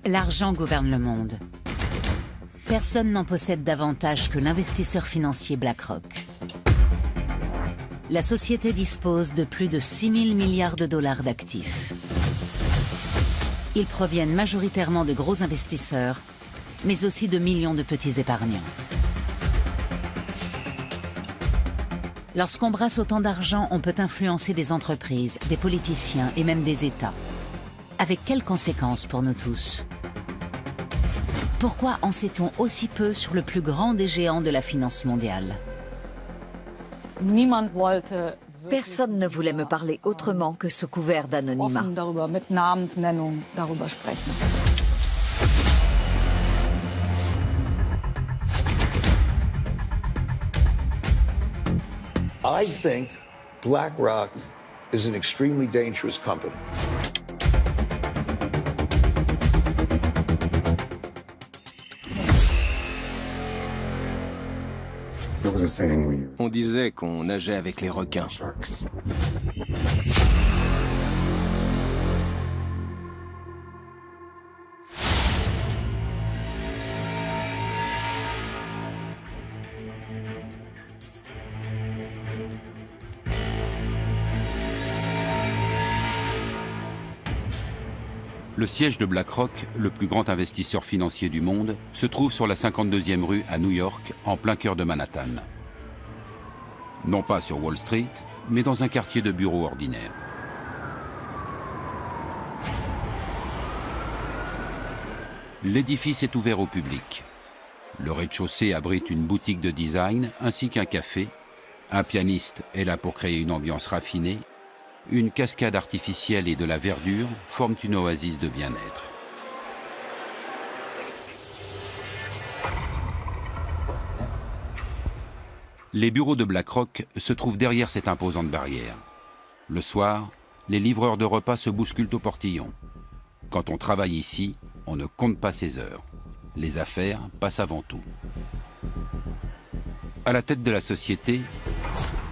L'argent gouverne le monde. Personne n'en possède davantage que l'investisseur financier BlackRock. La société dispose de plus de 6 000 milliards de dollars d'actifs. Ils proviennent majoritairement de gros investisseurs, mais aussi de millions de petits épargnants. Lorsqu'on brasse autant d'argent, on peut influencer des entreprises, des politiciens et même des États. Avec quelles conséquences pour nous tous? Pourquoi en sait-on aussi peu sur le plus grand des géants de la finance mondiale? Personne ne voulait me parler autrement que sous couvert d'anonymat. I think BlackRock is an extremely dangerous company. On disait qu'on nageait avec les requins. Le siège de BlackRock, le plus grand investisseur financier du monde, se trouve sur la 52e rue à New York, en plein cœur de Manhattan. Non pas sur Wall Street, mais dans un quartier de bureaux ordinaire. L'édifice est ouvert au public. Le rez-de-chaussée abrite une boutique de design ainsi qu'un café. Un pianiste est là pour créer une ambiance raffinée. Une cascade artificielle et de la verdure forment une oasis de bien-être. Les bureaux de BlackRock se trouvent derrière cette imposante barrière. Le soir, les livreurs de repas se bousculent au portillon. Quand on travaille ici, on ne compte pas ses heures. Les affaires passent avant tout. À la tête de la société,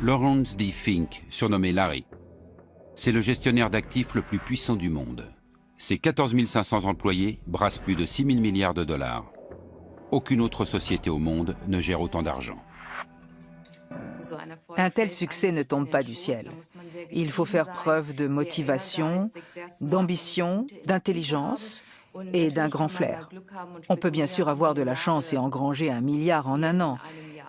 Lawrence D. Fink, surnommé Larry. C'est le gestionnaire d'actifs le plus puissant du monde. Ses 14 500 employés brassent plus de 6 000 milliards de dollars. Aucune autre société au monde ne gère autant d'argent. Un tel succès ne tombe pas du ciel. Il faut faire preuve de motivation, d'ambition, d'intelligence et d'un grand flair. On peut bien sûr avoir de la chance et engranger 1 milliard en un an.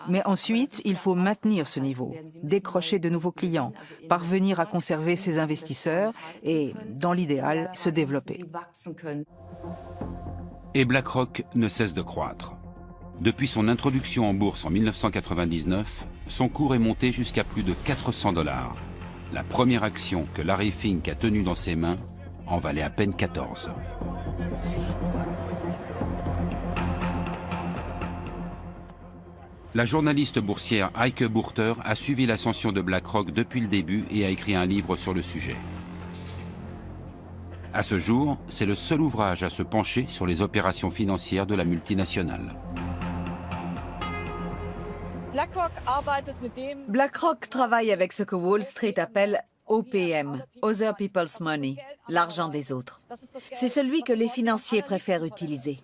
Mais ensuite, il faut maintenir ce niveau, décrocher de nouveaux clients, parvenir à conserver ses investisseurs et, dans l'idéal, se développer. Et BlackRock ne cesse de croître. Depuis son introduction en bourse en 1999, son cours est monté jusqu'à plus de 400 $. La première action que Larry Fink a tenue dans ses mains en valait à peine 14. La journaliste boursière Heike Burter a suivi l'ascension de BlackRock depuis le début et a écrit un livre sur le sujet. À ce jour, c'est le seul ouvrage à se pencher sur les opérations financières de la multinationale. BlackRock travaille avec ce que Wall Street appelle OPM, Other People's Money, l'argent des autres. C'est celui que les financiers préfèrent utiliser.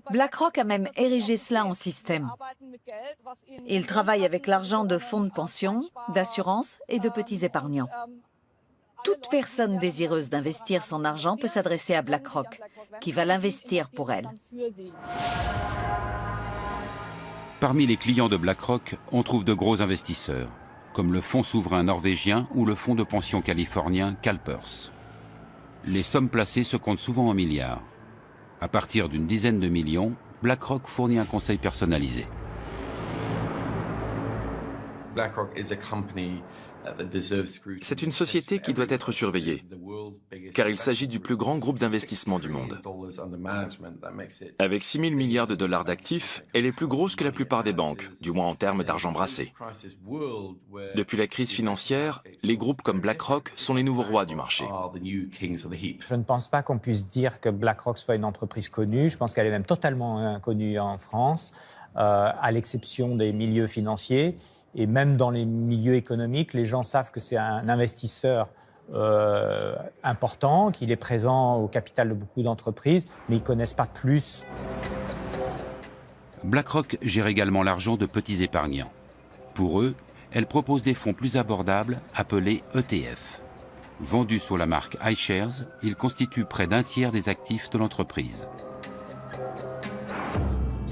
BlackRock a même érigé cela en système. Il travaille avec l'argent de fonds de pension, d'assurance et de petits épargnants. Toute personne désireuse d'investir son argent peut s'adresser à BlackRock, qui va l'investir pour elle. Parmi les clients de BlackRock, on trouve de gros investisseurs, comme le fonds souverain norvégien ou le fonds de pension californien CalPERS. Les sommes placées se comptent souvent en milliards. À partir d'une dizaine de millions, BlackRock fournit un conseil personnalisé. C'est une société qui doit être surveillée, car il s'agit du plus grand groupe d'investissement du monde. Avec 6 000 milliards de dollars d'actifs, elle est plus grosse que la plupart des banques, du moins en termes d'argent brassé. Depuis la crise financière, les groupes comme BlackRock sont les nouveaux rois du marché. Je ne pense pas qu'on puisse dire que BlackRock soit une entreprise connue. Je pense qu'elle est même totalement inconnue en France, à l'exception des milieux financiers. Et même dans les milieux économiques, les gens savent que c'est un investisseur important, qu'il est présent au capital de beaucoup d'entreprises, mais ils ne connaissent pas plus. BlackRock gère également l'argent de petits épargnants. Pour eux, elle propose des fonds plus abordables appelés ETF. Vendus sous la marque iShares, ils constituent près d'un tiers des actifs de l'entreprise.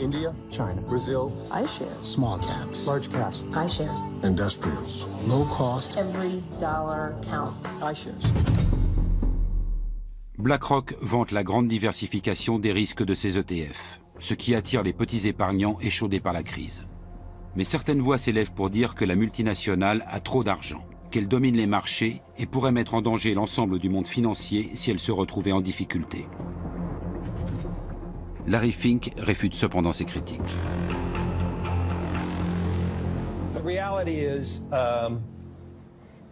India, China, Brazil, iShares, small caps, large caps, iShares, industrials, low cost, every dollar counts, iShares. BlackRock vante la grande diversification des risques de ses ETF, ce qui attire les petits épargnants échaudés par la crise. Mais certaines voix s'élèvent pour dire que la multinationale a trop d'argent, qu'elle domine les marchés et pourrait mettre en danger l'ensemble du monde financier si elle se retrouvait en difficulté. Larry Fink réfute cependant ces critiques. The reality is,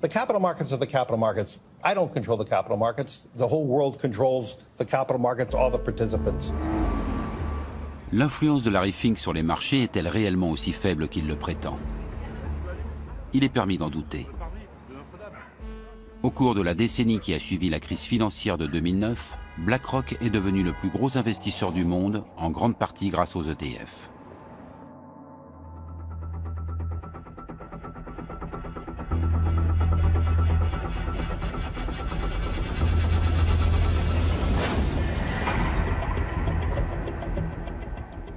the capital markets are the capital markets. I don't control the capital markets. The whole world controls the capital markets, all the participants. L'influence de Larry Fink sur les marchés est-elle réellement aussi faible qu'il le prétend? Il est permis d'en douter. Au cours de la décennie qui a suivi la crise financière de 2009, BlackRock est devenu le plus gros investisseur du monde, en grande partie grâce aux ETF.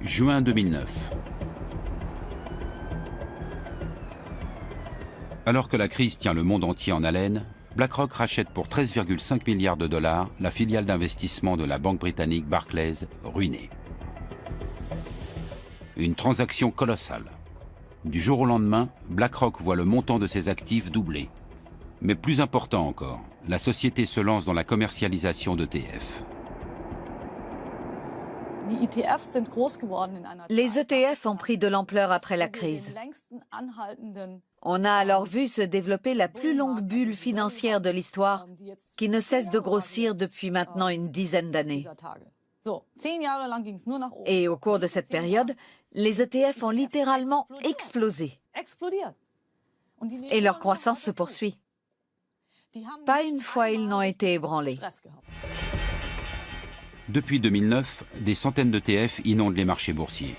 Juin 2009. Alors que la crise tient le monde entier en haleine, BlackRock rachète pour 13,5 milliards de dollars la filiale d'investissement de la banque britannique Barclays, ruinée. Une transaction colossale. Du jour au lendemain, BlackRock voit le montant de ses actifs doubler. Mais plus important encore, la société se lance dans la commercialisation d'ETF. Les ETF ont pris de l'ampleur après la crise. On a alors vu se développer la plus longue bulle financière de l'histoire, qui ne cesse de grossir depuis maintenant une dizaine d'années. Et au cours de cette période, les ETF ont littéralement explosé. Et leur croissance se poursuit. Pas une fois ils n'ont été ébranlés. Depuis 2009, des centaines d'ETF inondent les marchés boursiers.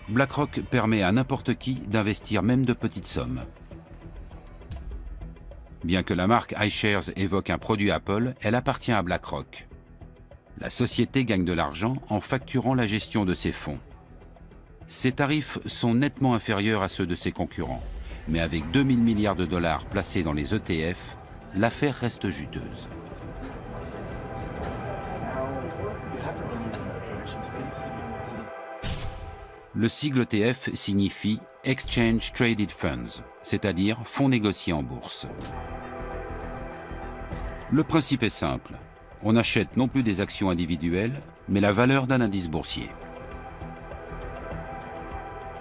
BlackRock permet à n'importe qui d'investir même de petites sommes. Bien que la marque iShares évoque un produit Apple, elle appartient à BlackRock. La société gagne de l'argent en facturant la gestion de ses fonds. Ses tarifs sont nettement inférieurs à ceux de ses concurrents, mais avec 2000 milliards de dollars placés dans les ETF, l'affaire reste juteuse. Le sigle ETF signifie Exchange Traded Funds, c'est-à-dire fonds négociés en bourse. Le principe est simple. On achète non plus des actions individuelles, mais la valeur d'un indice boursier.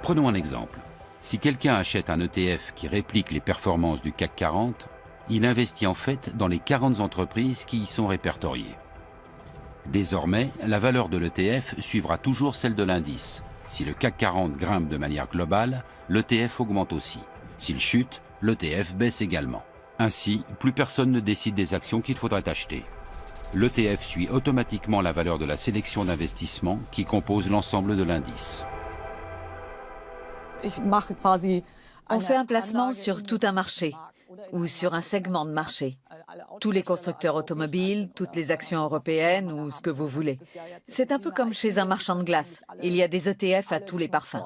Prenons un exemple. Si quelqu'un achète un ETF qui réplique les performances du CAC 40, il investit en fait dans les 40 entreprises qui y sont répertoriées. Désormais, la valeur de l'ETF suivra toujours celle de l'indice. Si le CAC 40 grimpe de manière globale, l'ETF augmente aussi. S'il chute, l'ETF baisse également. Ainsi, plus personne ne décide des actions qu'il faudrait acheter. L'ETF suit automatiquement la valeur de la sélection d'investissement qui compose l'ensemble de l'indice. On fait un placement sur tout un marché ou sur un segment de marché. Tous les constructeurs automobiles, toutes les actions européennes ou ce que vous voulez. C'est un peu comme chez un marchand de glace. Il y a des ETF à tous les parfums.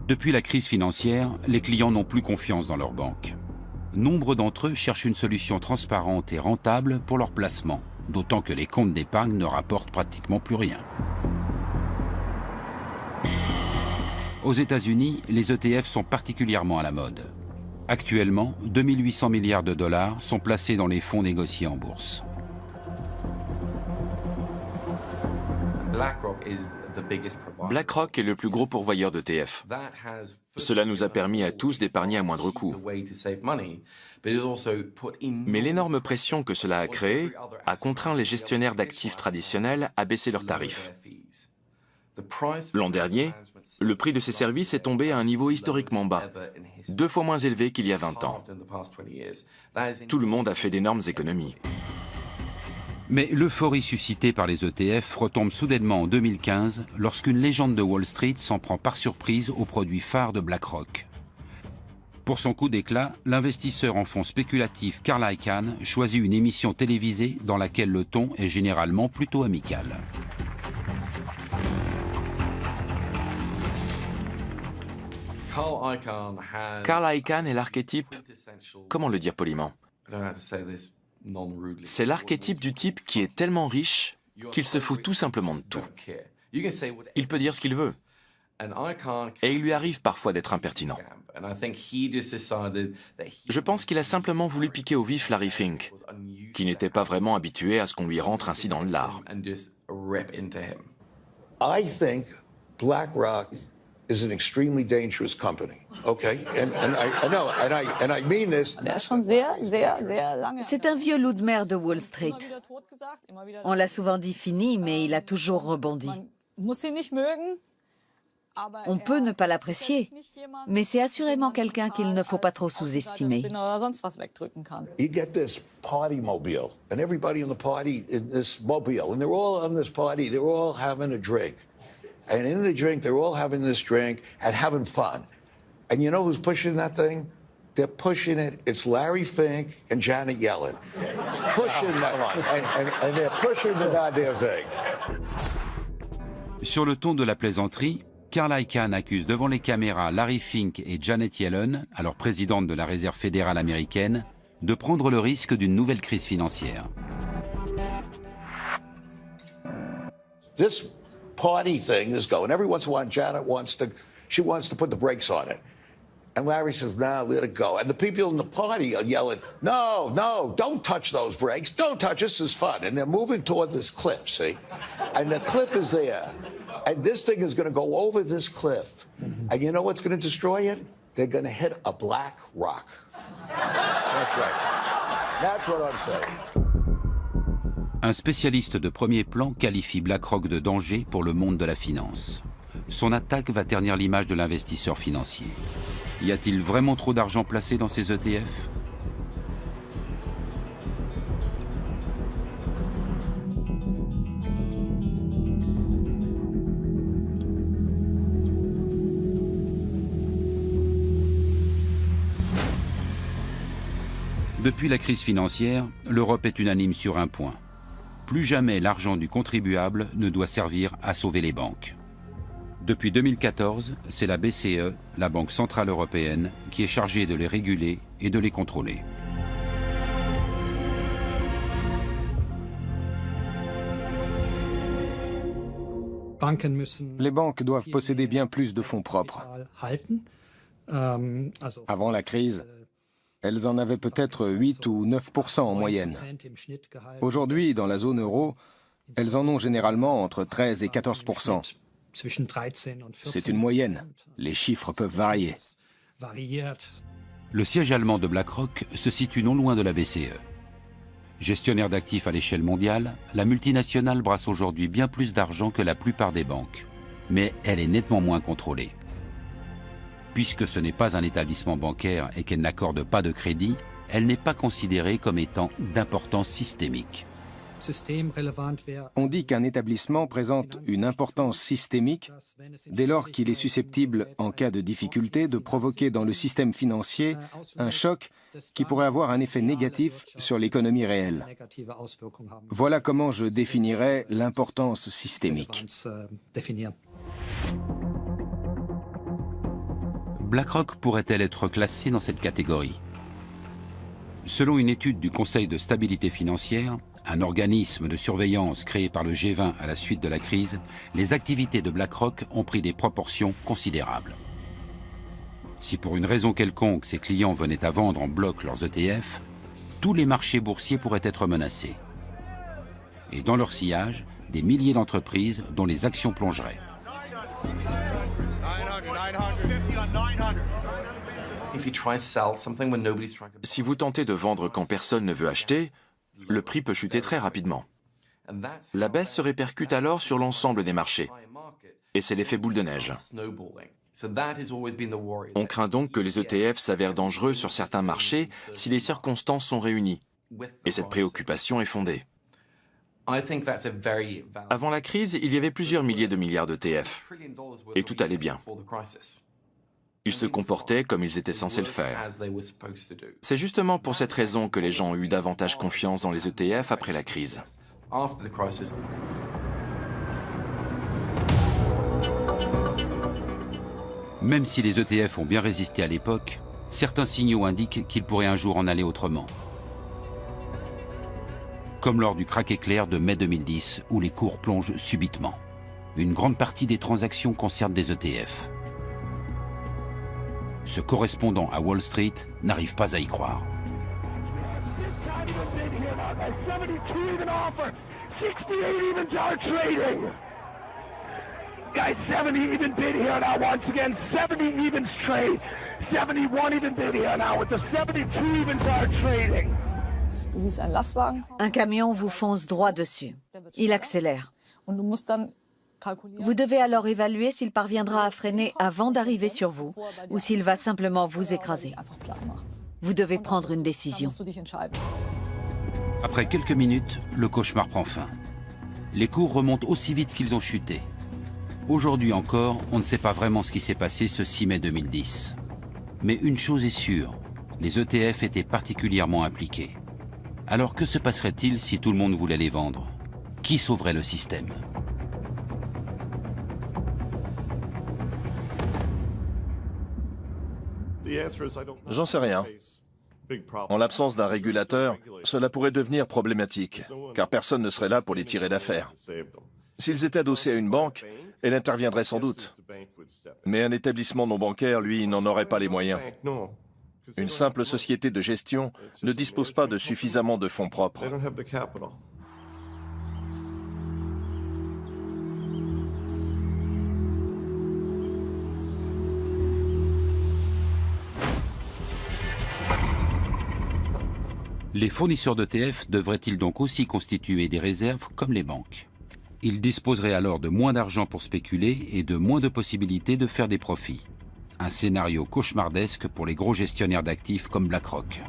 Depuis la crise financière, les clients n'ont plus confiance dans leurs banques. Nombre d'entre eux cherchent une solution transparente et rentable pour leur placement, d'autant que les comptes d'épargne ne rapportent pratiquement plus rien. Aux États-Unis, les ETF sont particulièrement à la mode. Actuellement, 2800 milliards de dollars sont placés dans les fonds négociés en bourse. BlackRock est le plus gros pourvoyeur d'ETF. Cela nous a permis à tous d'épargner à moindre coût. Mais l'énorme pression que cela a créée a contraint les gestionnaires d'actifs traditionnels à baisser leurs tarifs. L'an dernier, le prix de ces services est tombé à un niveau historiquement bas, 2 fois moins élevé qu'il y a 20 ans. Tout le monde a fait d'énormes économies. Mais l'euphorie suscitée par les ETF retombe soudainement en 2015 lorsqu'une légende de Wall Street s'en prend par surprise aux produits phares de BlackRock. Pour son coup d'éclat, l'investisseur en fonds spéculatif Carl Icahn choisit une émission télévisée dans laquelle le ton est généralement plutôt amical. Carl Icahn est l'archétype, comment le dire poliment? C'est l'archétype du type qui est tellement riche qu'il se fout tout simplement de tout. Il peut dire ce qu'il veut. Et il lui arrive parfois d'être impertinent. Je pense qu'il a simplement voulu piquer au vif Larry Fink, qui n'était pas vraiment habitué à ce qu'on lui rentre ainsi dans le lard. I think BlackRock is an extremely dangerous company. Okay, and I mean this. C'est un vieux loup de mer de Wall Street. On l'a souvent dit fini, mais il a toujours rebondi. On peut ne pas l'apprécier, mais c'est assurément quelqu'un qu'il ne faut pas trop sous-estimer. You get this party mobile, and everybody in the party in this mobile, and they're all on this party, they're all having a drink. And in the drink, they're all having this drink and having fun. And you know who's pushing that thing? They're pushing it. It's Larry Fink and Janet Yellen. Pushing that, and they're pushing the goddamn thing. Sur le ton de la plaisanterie, Carl Icahn accuse devant les caméras Larry Fink et Janet Yellen, alors présidente de la Réserve fédérale américaine, de prendre le risque d'une nouvelle crise financière. This party thing is going. Every once in a while, Janet wants to put the brakes on it. And Larry says, nah, let it go. And the people in the party are yelling, no, no, don't touch those brakes. Don't touch, this is fun. And they're moving toward this cliff, see? And the cliff is there. And this thing is going to go over this cliff. And you know what's going to destroy it? They're going to hit a black rock. That's right. That's what I'm saying. Un spécialiste de premier plan qualifie BlackRock de danger pour le monde de la finance. Son attaque va ternir l'image de l'investisseur financier. Y a-t-il vraiment trop d'argent placé dans ces ETF ? Depuis la crise financière, l'Europe est unanime sur un point. Plus jamais l'argent du contribuable ne doit servir à sauver les banques. Depuis 2014, c'est la BCE, la Banque centrale européenne, qui est chargée de les réguler et de les contrôler. Les banques doivent posséder bien plus de fonds propres. Avant la crise, elles en avaient peut-être 8 ou 9% en moyenne. Aujourd'hui, dans la zone euro, elles en ont généralement entre 13 et 14%. C'est une moyenne. Les chiffres peuvent varier. Le siège allemand de BlackRock se situe non loin de la BCE. Gestionnaire d'actifs à l'échelle mondiale, la multinationale brasse aujourd'hui bien plus d'argent que la plupart des banques. Mais elle est nettement moins contrôlée. Puisque ce n'est pas un établissement bancaire et qu'elle n'accorde pas de crédit, elle n'est pas considérée comme étant d'importance systémique. On dit qu'un établissement présente une importance systémique dès lors qu'il est susceptible, en cas de difficulté, de provoquer dans le système financier un choc qui pourrait avoir un effet négatif sur l'économie réelle. Voilà comment je définirais l'importance systémique. BlackRock pourrait-elle être classée dans cette catégorie? Selon une étude du Conseil de stabilité financière, un organisme de surveillance créé par le G20 à la suite de la crise, les activités de BlackRock ont pris des proportions considérables. Si pour une raison quelconque ses clients venaient à vendre en bloc leurs ETF, tous les marchés boursiers pourraient être menacés. Et dans leur sillage, des milliers d'entreprises dont les actions plongeraient. Si vous tentez de vendre quand personne ne veut acheter, le prix peut chuter très rapidement. La baisse se répercute alors sur l'ensemble des marchés. Et c'est l'effet boule de neige. On craint donc que les ETF s'avèrent dangereux sur certains marchés si les circonstances sont réunies. Et cette préoccupation est fondée. Avant la crise, il y avait plusieurs milliers de milliards d'ETF. Et tout allait bien. Ils se comportaient comme ils étaient censés le faire. C'est justement pour cette raison que les gens ont eu davantage confiance dans les ETF après la crise. Même si les ETF ont bien résisté à l'époque, certains signaux indiquent qu'ils pourraient un jour en aller autrement. Comme lors du krach éclair de mai 2010, où les cours plongent subitement. Une grande partie des transactions concernent des ETF. Ce correspondant à Wall Street n'arrive pas à y croire. Guys, 70 even bid here now once again. 70 evens trade. 71 even bid here now with the 72 evens are trading. Un camion vous fonce droit dessus. Il accélère. Vous devez alors évaluer s'il parviendra à freiner avant d'arriver sur vous ou s'il va simplement vous écraser. Vous devez prendre une décision. Après quelques minutes, le cauchemar prend fin. Les cours remontent aussi vite qu'ils ont chuté. Aujourd'hui encore, on ne sait pas vraiment ce qui s'est passé ce 6 mai 2010. Mais une chose est sûre, les ETF étaient particulièrement impliqués. Alors que se passerait-il si tout le monde voulait les vendre? Qui sauverait le système? J'en sais rien. En l'absence d'un régulateur, cela pourrait devenir problématique, car personne ne serait là pour les tirer d'affaire. S'ils étaient adossés à une banque, elle interviendrait sans doute. Mais un établissement non bancaire, lui, n'en aurait pas les moyens. Une simple société de gestion ne dispose pas de suffisamment de fonds propres. Les fournisseurs d'ETF devraient-ils donc aussi constituer des réserves comme les banques? Ils disposeraient alors de moins d'argent pour spéculer et de moins de possibilités de faire des profits. Un scénario cauchemardesque pour les gros gestionnaires d'actifs comme BlackRock.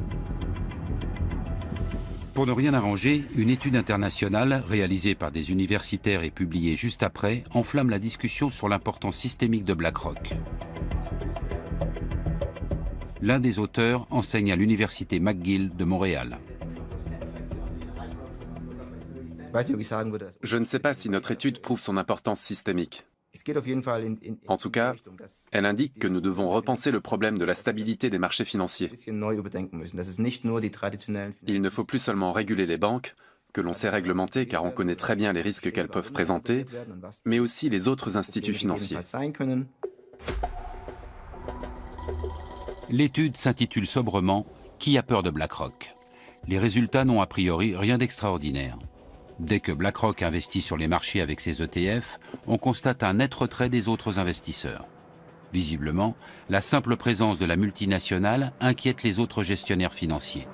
Pour ne rien arranger, une étude internationale réalisée par des universitaires et publiée juste après enflamme la discussion sur l'importance systémique de BlackRock. L'un des auteurs enseigne à l'université McGill de Montréal. Je ne sais pas si notre étude prouve son importance systémique. En tout cas, elle indique que nous devons repenser le problème de la stabilité des marchés financiers. Il ne faut plus seulement réguler les banques, que l'on sait réglementer car on connaît très bien les risques qu'elles peuvent présenter, mais aussi les autres instituts financiers. L'étude s'intitule sobrement « Qui a peur de BlackRock ?» Les résultats n'ont a priori rien d'extraordinaire. Dès que BlackRock investit sur les marchés avec ses ETF, on constate un net retrait des autres investisseurs. Visiblement, la simple présence de la multinationale inquiète les autres gestionnaires financiers.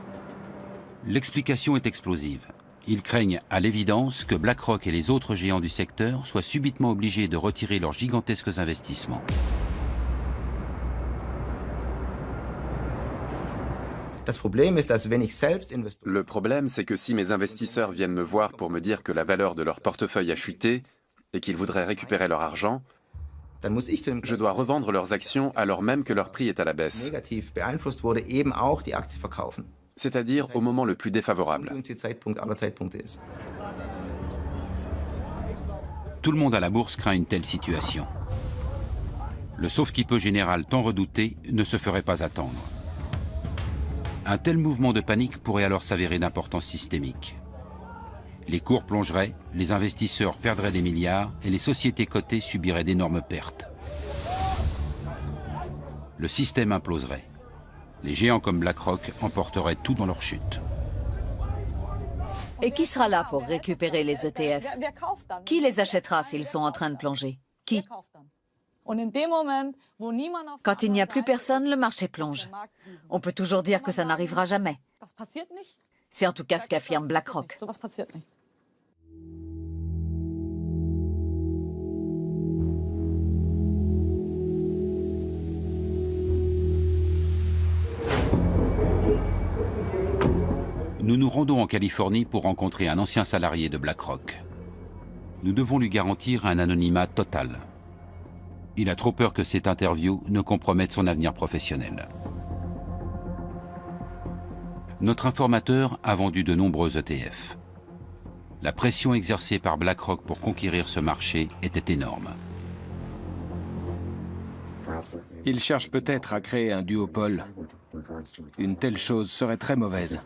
L'explication est explosive. Ils craignent à l'évidence que BlackRock et les autres géants du secteur soient subitement obligés de retirer leurs gigantesques investissements. Le problème, c'est que si mes investisseurs viennent me voir pour me dire que la valeur de leur portefeuille a chuté et qu'ils voudraient récupérer leur argent, je dois revendre leurs actions alors même que leur prix est à la baisse. C'est-à-dire au moment le plus défavorable. Tout le monde à la bourse craint une telle situation. Le sauve-qui-peut général tant redouté ne se ferait pas attendre. Un tel mouvement de panique pourrait alors s'avérer d'importance systémique. Les cours plongeraient, les investisseurs perdraient des milliards et les sociétés cotées subiraient d'énormes pertes. Le système imploserait. Les géants comme BlackRock emporteraient tout dans leur chute. Et qui sera là pour récupérer les ETF? Qui les achètera s'ils sont en train de plonger? Qui? Quand il n'y a plus personne, le marché plonge. On peut toujours dire que ça n'arrivera jamais. C'est en tout cas ce qu'affirme BlackRock. Nous nous rendons en Californie pour rencontrer un ancien salarié de BlackRock. Nous devons lui garantir un anonymat total. Il a trop peur que cette interview ne compromette son avenir professionnel. Notre informateur a vendu de nombreux ETF. La pression exercée par BlackRock pour conquérir ce marché était énorme. Il cherche peut-être à créer un duopole. Une telle chose serait très mauvaise.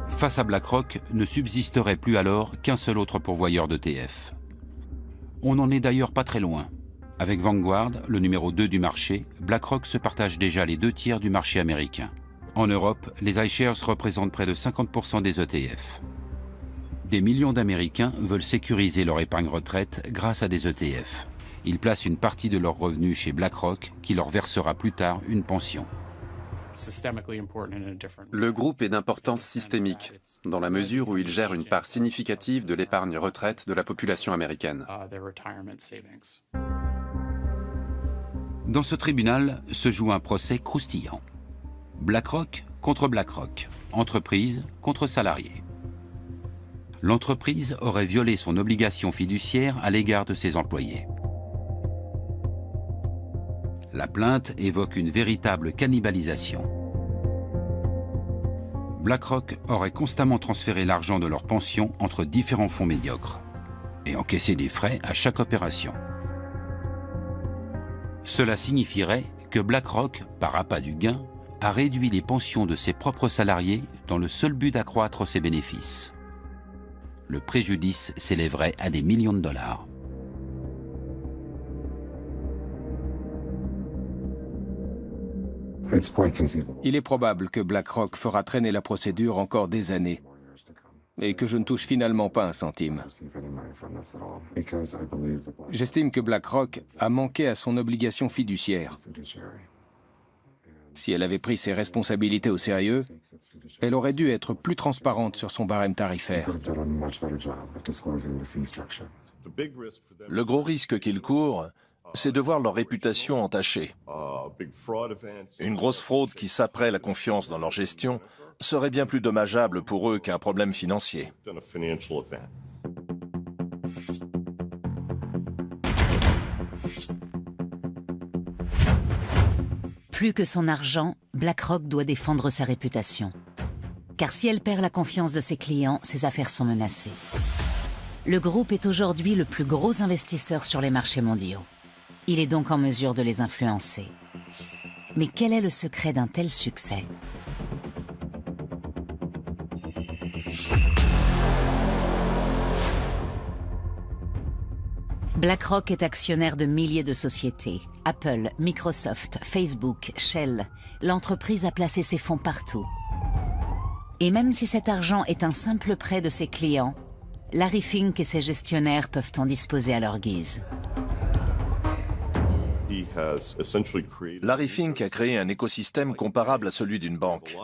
Face à BlackRock, ne subsisterait plus alors qu'un seul autre pourvoyeur d'ETF. On n'en est d'ailleurs pas très loin. Avec Vanguard, le numéro 2 du marché, BlackRock se partage déjà les 2/3 du marché américain. En Europe, les iShares représentent près de 50% des ETF. Des millions d'Américains veulent sécuriser leur épargne retraite grâce à des ETF. Ils placent une partie de leurs revenus chez BlackRock qui leur versera plus tard une pension. Le groupe est d'importance systémique, dans la mesure où il gère une part significative de l'épargne retraite de la population américaine. Dans ce tribunal se joue un procès croustillant. BlackRock contre BlackRock, entreprise contre salarié. L'entreprise aurait violé son obligation fiduciaire à l'égard de ses employés. La plainte évoque une véritable cannibalisation. BlackRock aurait constamment transféré l'argent de leur pension entre différents fonds médiocres et encaissé des frais à chaque opération. Cela signifierait que BlackRock, par appât du gain, a réduit les pensions de ses propres salariés dans le seul but d'accroître ses bénéfices. Le préjudice s'élèverait à des millions de dollars. Il est probable que BlackRock fera traîner la procédure encore des années et que je ne touche finalement pas un centime. J'estime que BlackRock a manqué à son obligation fiduciaire. Si elle avait pris ses responsabilités au sérieux, elle aurait dû être plus transparente sur son barème tarifaire. Le gros risque qu'ils courent, c'est de voir leur réputation entachée. Une grosse fraude qui saperait la confiance dans leur gestion serait bien plus dommageable pour eux qu'un problème financier. Plus que son argent, BlackRock doit défendre sa réputation. Car si elle perd la confiance de ses clients, ses affaires sont menacées. Le groupe est aujourd'hui le plus gros investisseur sur les marchés mondiaux. Il est donc en mesure de les influencer. Mais quel est le secret d'un tel succès ? BlackRock est actionnaire de milliers de sociétés. Apple, Microsoft, Facebook, Shell. L'entreprise a placé ses fonds partout. Et même si cet argent est un simple prêt de ses clients, Larry Fink et ses gestionnaires peuvent en disposer à leur guise. Larry Fink a créé un écosystème comparable à celui d'une banque.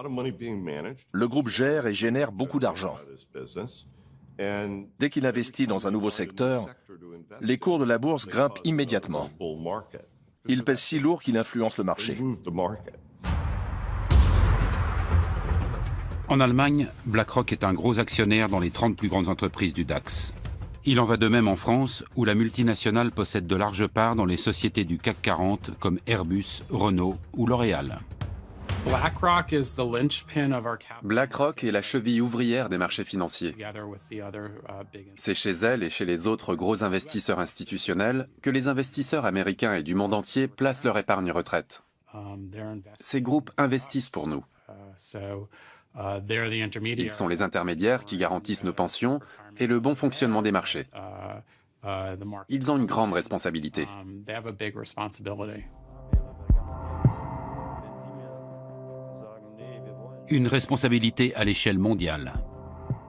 Le groupe gère et génère beaucoup d'argent. Dès qu'il investit dans un nouveau secteur, les cours de la bourse grimpent immédiatement. Il pèse si lourd qu'il influence le marché. En Allemagne, BlackRock est un gros actionnaire dans les 30 plus grandes entreprises du DAX. Il en va de même en France, où la multinationale possède de larges parts dans les sociétés du CAC 40 comme Airbus, Renault ou L'Oréal. BlackRock est la cheville ouvrière des marchés financiers. C'est chez elle et chez les autres gros investisseurs institutionnels que les investisseurs américains et du monde entier placent leur épargne retraite. Ces groupes investissent pour nous. Ils sont les intermédiaires qui garantissent nos pensions et le bon fonctionnement des marchés. Ils ont une grande responsabilité. Une responsabilité à l'échelle mondiale.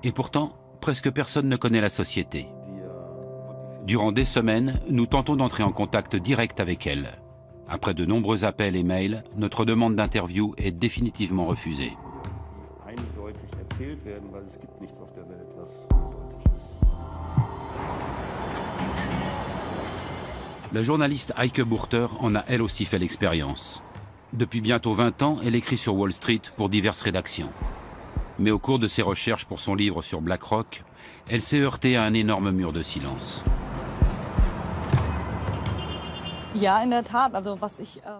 Et pourtant, presque personne ne connaît la société. Durant des semaines, nous tentons d'entrer en contact direct avec elle. Après de nombreux appels et mails, notre demande d'interview est définitivement refusée. La journaliste Heike Burter en a elle aussi fait l'expérience. Depuis bientôt 20 ans, elle écrit sur Wall Street pour diverses rédactions. Mais au cours de ses recherches pour son livre sur BlackRock, elle s'est heurtée à un énorme mur de silence.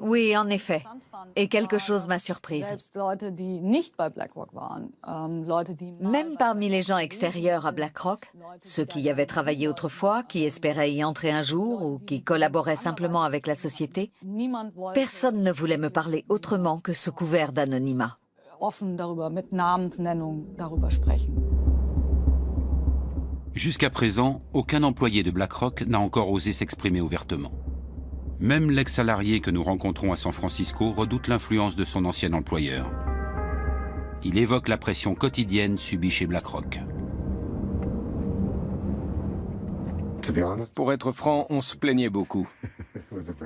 Oui, en effet. Et quelque chose m'a surprise. Même parmi les gens extérieurs à BlackRock, ceux qui y avaient travaillé autrefois, qui espéraient y entrer un jour ou qui collaboraient simplement avec la société, personne ne voulait me parler autrement que sous couvert d'anonymat. Jusqu'à présent, aucun employé de BlackRock n'a encore osé s'exprimer ouvertement. Même l'ex-salarié que nous rencontrons à San Francisco redoute l'influence de son ancien employeur. Il évoque la pression quotidienne subie chez BlackRock. Pour être franc, on se plaignait beaucoup.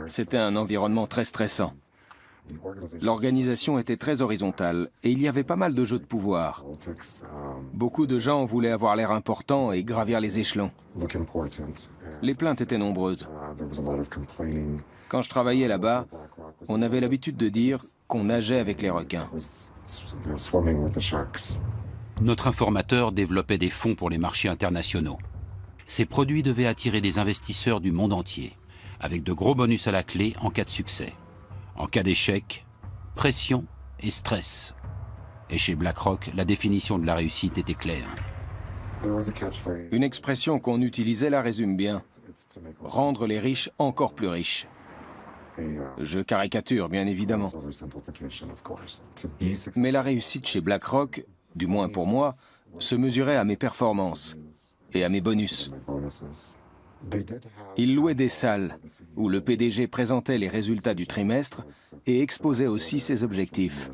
C'était un environnement très stressant. L'organisation était très horizontale et il y avait pas mal de jeux de pouvoir. Beaucoup de gens voulaient avoir l'air important et gravir les échelons. Les plaintes étaient nombreuses. Quand je travaillais là-bas, on avait l'habitude de dire qu'on nageait avec les requins. Notre informateur développait des fonds pour les marchés internationaux. Ces produits devaient attirer des investisseurs du monde entier, avec de gros bonus à la clé en cas de succès. En cas d'échec, pression et stress. Et chez BlackRock, la définition de la réussite était claire. Une expression qu'on utilisait la résume bien. Rendre les riches encore plus riches. Je caricature, bien évidemment. Mais la réussite chez BlackRock, du moins pour moi, se mesurait à mes performances et à mes bonus. Ils louaient des salles où le PDG présentait les résultats du trimestre et exposait aussi ses objectifs.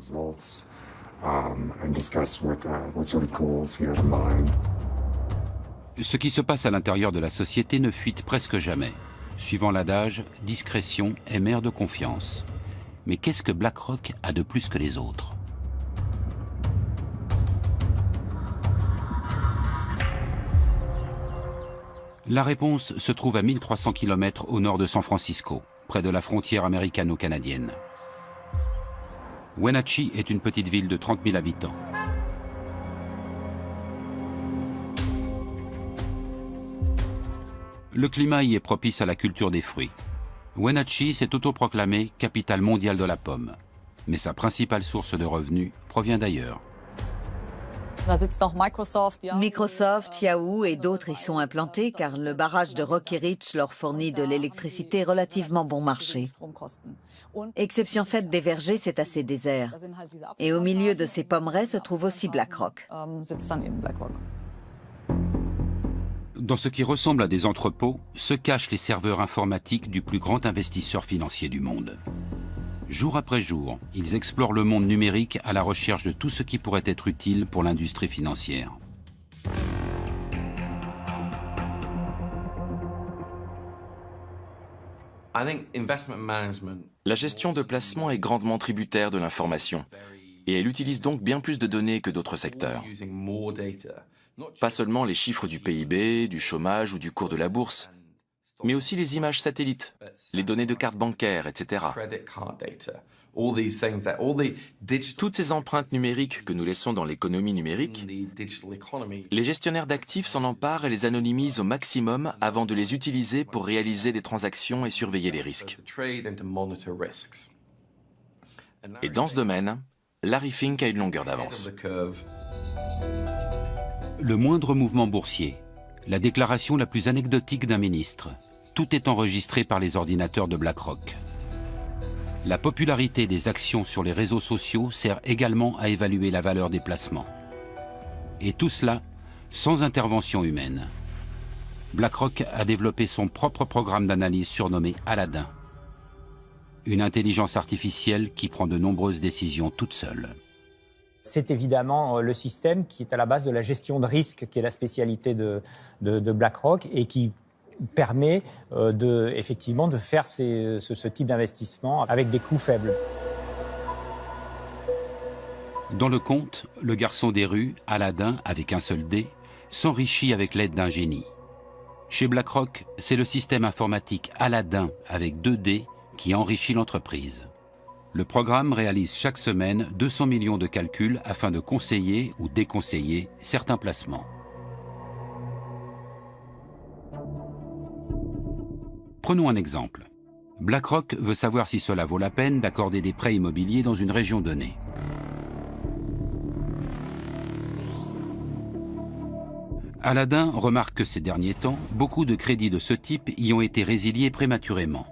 Ce qui se passe à l'intérieur de la société ne fuite presque jamais. Suivant l'adage, discrétion est mère de confiance. Mais qu'est-ce que BlackRock a de plus que les autres ? La réponse se trouve à 1300 km au nord de San Francisco, près de la frontière américano-canadienne. Wenatchee est une petite ville de 30 000 habitants. Le climat y est propice à la culture des fruits. Wenatchee s'est autoproclamée capitale mondiale de la pomme. Mais sa principale source de revenus provient d'ailleurs. Microsoft, Yahoo et d'autres y sont implantés car le barrage de Rocky Ridge leur fournit de l'électricité relativement bon marché. Exception faite des vergers, c'est assez désert. Et au milieu de ces pommeraies se trouve aussi BlackRock. Dans ce qui ressemble à des entrepôts, se cachent les serveurs informatiques du plus grand investisseur financier du monde. Jour après jour, ils explorent le monde numérique à la recherche de tout ce qui pourrait être utile pour l'industrie financière. La gestion de placement est grandement tributaire de l'information et elle utilise donc bien plus de données que d'autres secteurs. Pas seulement les chiffres du PIB, du chômage ou du cours de la bourse, mais aussi les images satellites, les données de cartes bancaires, etc. Toutes ces empreintes numériques que nous laissons dans l'économie numérique, les gestionnaires d'actifs s'en emparent et les anonymisent au maximum avant de les utiliser pour réaliser des transactions et surveiller les risques. Et dans ce domaine, Larry Fink a une longueur d'avance. Le moindre mouvement boursier, la déclaration la plus anecdotique d'un ministre, tout est enregistré par les ordinateurs de BlackRock. La popularité des actions sur les réseaux sociaux sert également à évaluer la valeur des placements. Et tout cela sans intervention humaine. BlackRock a développé son propre programme d'analyse surnommé Aladdin. Une intelligence artificielle qui prend de nombreuses décisions toute seule. C'est évidemment le système qui est à la base de la gestion de risque, qui est la spécialité de BlackRock et qui permet effectivement de faire ce type d'investissement avec des coûts faibles. Dans le conte, le garçon des rues, Aladdin, avec un seul dé, s'enrichit avec l'aide d'un génie. Chez BlackRock, c'est le système informatique Aladdin avec 2 dés qui enrichit l'entreprise. Le programme réalise chaque semaine 200 millions de calculs afin de conseiller ou déconseiller certains placements. Prenons un exemple. BlackRock veut savoir si cela vaut la peine d'accorder des prêts immobiliers dans une région donnée. Aladdin remarque que ces derniers temps, beaucoup de crédits de ce type y ont été résiliés prématurément.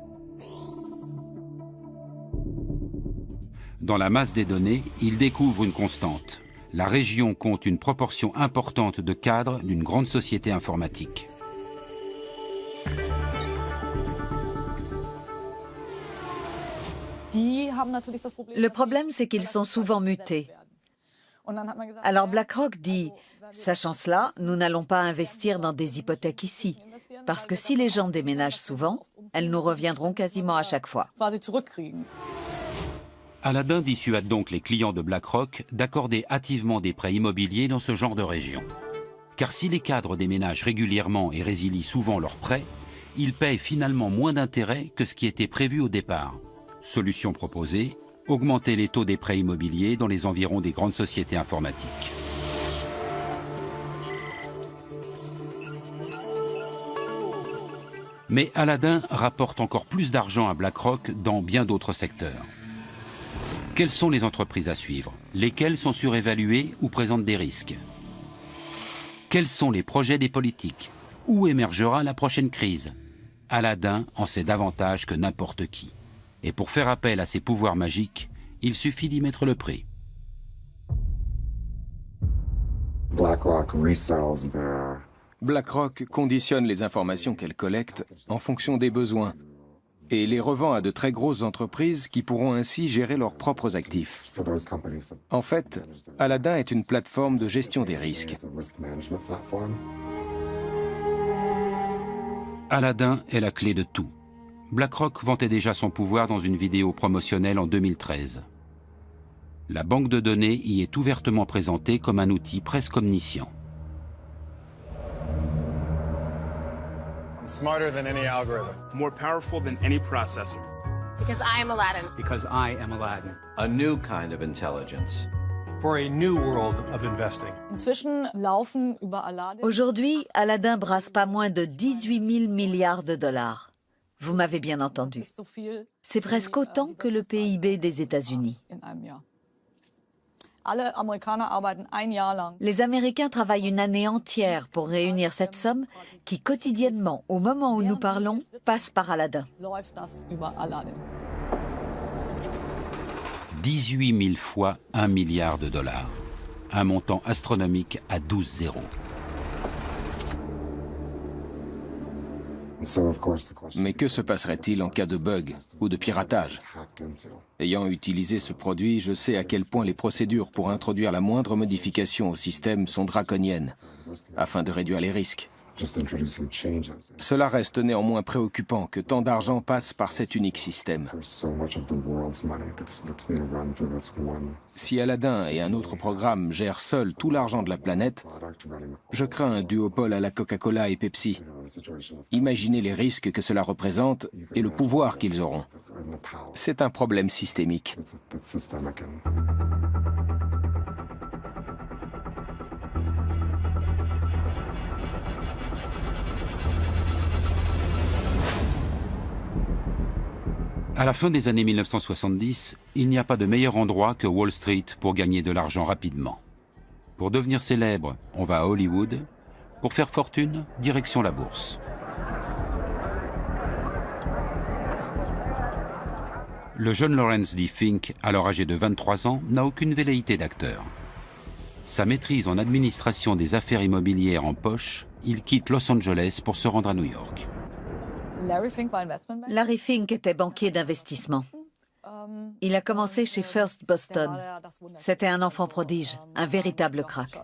Dans la masse des données, il découvre une constante. La région compte une proportion importante de cadres d'une grande société informatique. Le problème, c'est qu'ils sont souvent mutés. Alors BlackRock dit, sachant cela, nous n'allons pas investir dans des hypothèques ici, parce que si les gens déménagent souvent, elles nous reviendront quasiment à chaque fois. Aladdin dissuade donc les clients de BlackRock d'accorder hâtivement des prêts immobiliers dans ce genre de région. Car si les cadres déménagent régulièrement et résilient souvent leurs prêts, ils paient finalement moins d'intérêt que ce qui était prévu au départ. Solution proposée, augmenter les taux des prêts immobiliers dans les environs des grandes sociétés informatiques. Mais Aladdin rapporte encore plus d'argent à BlackRock dans bien d'autres secteurs. Quelles sont les entreprises à suivre? Lesquelles sont surévaluées ou présentent des risques? Quels sont les projets des politiques? Où émergera la prochaine crise? Aladdin en sait davantage que n'importe qui. Et pour faire appel à ses pouvoirs magiques, il suffit d'y mettre le prix. BlackRock conditionne les informations qu'elle collecte en fonction des besoins et les revend à de très grosses entreprises qui pourront ainsi gérer leurs propres actifs. En fait, Aladdin est une plateforme de gestion des risques. Aladdin est la clé de tout. BlackRock vantait déjà son pouvoir dans une vidéo promotionnelle en 2013. La banque de données y est ouvertement présentée comme un outil presque omniscient. I'm smarter than any algorithm. More powerful than any processor. Because I am Aladdin. Because I am Aladdin. A new kind of intelligence. For a new world of investing. Aujourd'hui, Aladdin brasse pas moins de 18 000 milliards de dollars. Vous m'avez bien entendu. C'est presque autant que le PIB des États-Unis. Les Américains travaillent une année entière pour réunir cette somme qui, quotidiennement, au moment où nous parlons, passe par Aladdin. 18 000 fois 1 milliard de dollars. Un montant astronomique à 12 zéros. Mais que se passerait-il en cas de bug ou de piratage? Ayant utilisé ce produit, je sais à quel point les procédures pour introduire la moindre modification au système sont draconiennes, afin de réduire les risques. Cela reste néanmoins préoccupant que tant d'argent passe par cet unique système. Si Aladdin et un autre programme gèrent seuls tout l'argent de la planète, je crains un duopole à la Coca-Cola et Pepsi. Imaginez les risques que cela représente et le pouvoir qu'ils auront. C'est un problème systémique. À la fin des années 1970, il n'y a pas de meilleur endroit que Wall Street pour gagner de l'argent rapidement. Pour devenir célèbre, on va à Hollywood. Pour faire fortune, direction la bourse. Le jeune Lawrence D. Fink, alors âgé de 23 ans, n'a aucune velléité d'acteur. Sa maîtrise en administration des affaires immobilières en poche, il quitte Los Angeles pour se rendre à New York. Larry Fink était banquier d'investissement. Il a commencé chez First Boston. C'était un enfant prodige, un véritable crack.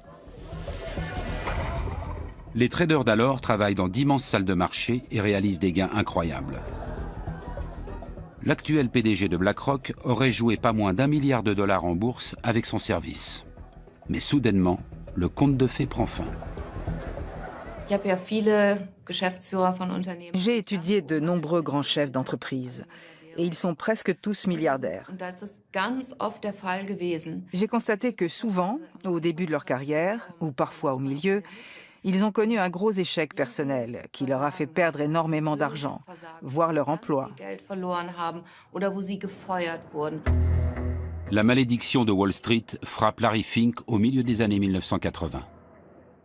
Les traders d'alors travaillent dans d'immenses salles de marché et réalisent des gains incroyables. L'actuel PDG de BlackRock aurait joué pas moins d'1 milliard de dollars en bourse avec son service. Mais soudainement, le conte de fées prend fin. J'ai étudié de nombreux grands chefs d'entreprise et ils sont presque tous milliardaires. J'ai constaté que souvent, au début de leur carrière, ou parfois au milieu, ils ont connu un gros échec personnel qui leur a fait perdre énormément d'argent, voire leur emploi. La malédiction de Wall Street frappe Larry Fink au milieu des années 1980.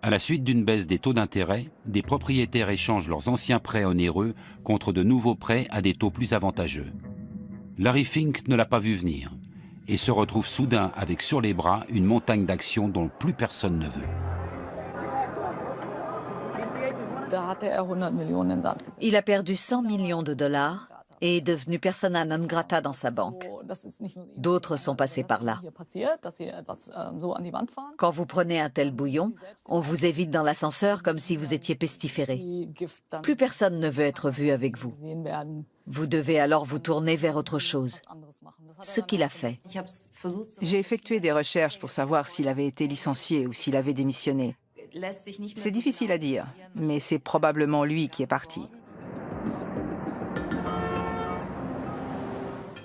À la suite d'une baisse des taux d'intérêt, des propriétaires échangent leurs anciens prêts onéreux contre de nouveaux prêts à des taux plus avantageux. Larry Fink ne l'a pas vu venir et se retrouve soudain avec sur les bras une montagne d'actions dont plus personne ne veut. Il a perdu 100 millions de dollars et est devenu persona non grata dans sa banque. D'autres sont passés par là. Quand vous prenez un tel bouillon, on vous évite dans l'ascenseur comme si vous étiez pestiféré. Plus personne ne veut être vu avec vous. Vous devez alors vous tourner vers autre chose. Ce qu'il a fait. J'ai effectué des recherches pour savoir s'il avait été licencié ou s'il avait démissionné. C'est difficile à dire, mais c'est probablement lui qui est parti.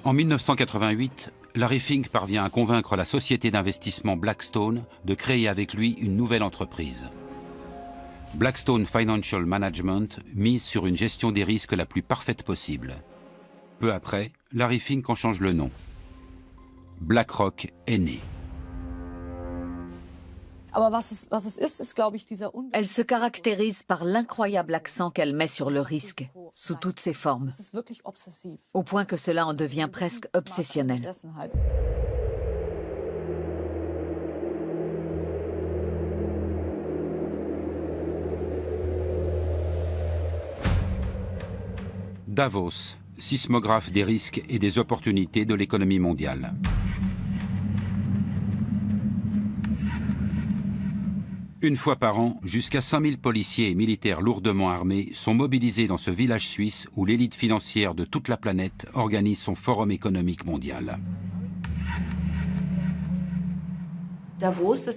En 1988, Larry Fink parvient à convaincre la société d'investissement Blackstone de créer avec lui une nouvelle entreprise. Blackstone Financial Management mise sur une gestion des risques la plus parfaite possible. Peu après, Larry Fink en change le nom. BlackRock est né. Elle se caractérise par l'incroyable accent qu'elle met sur le risque, sous toutes ses formes, au point que cela en devient presque obsessionnel. Davos, sismographe des risques et des opportunités de l'économie mondiale. Une fois par an, jusqu'à 5000 policiers et militaires lourdement armés sont mobilisés dans ce village suisse où l'élite financière de toute la planète organise son forum économique mondial. Davos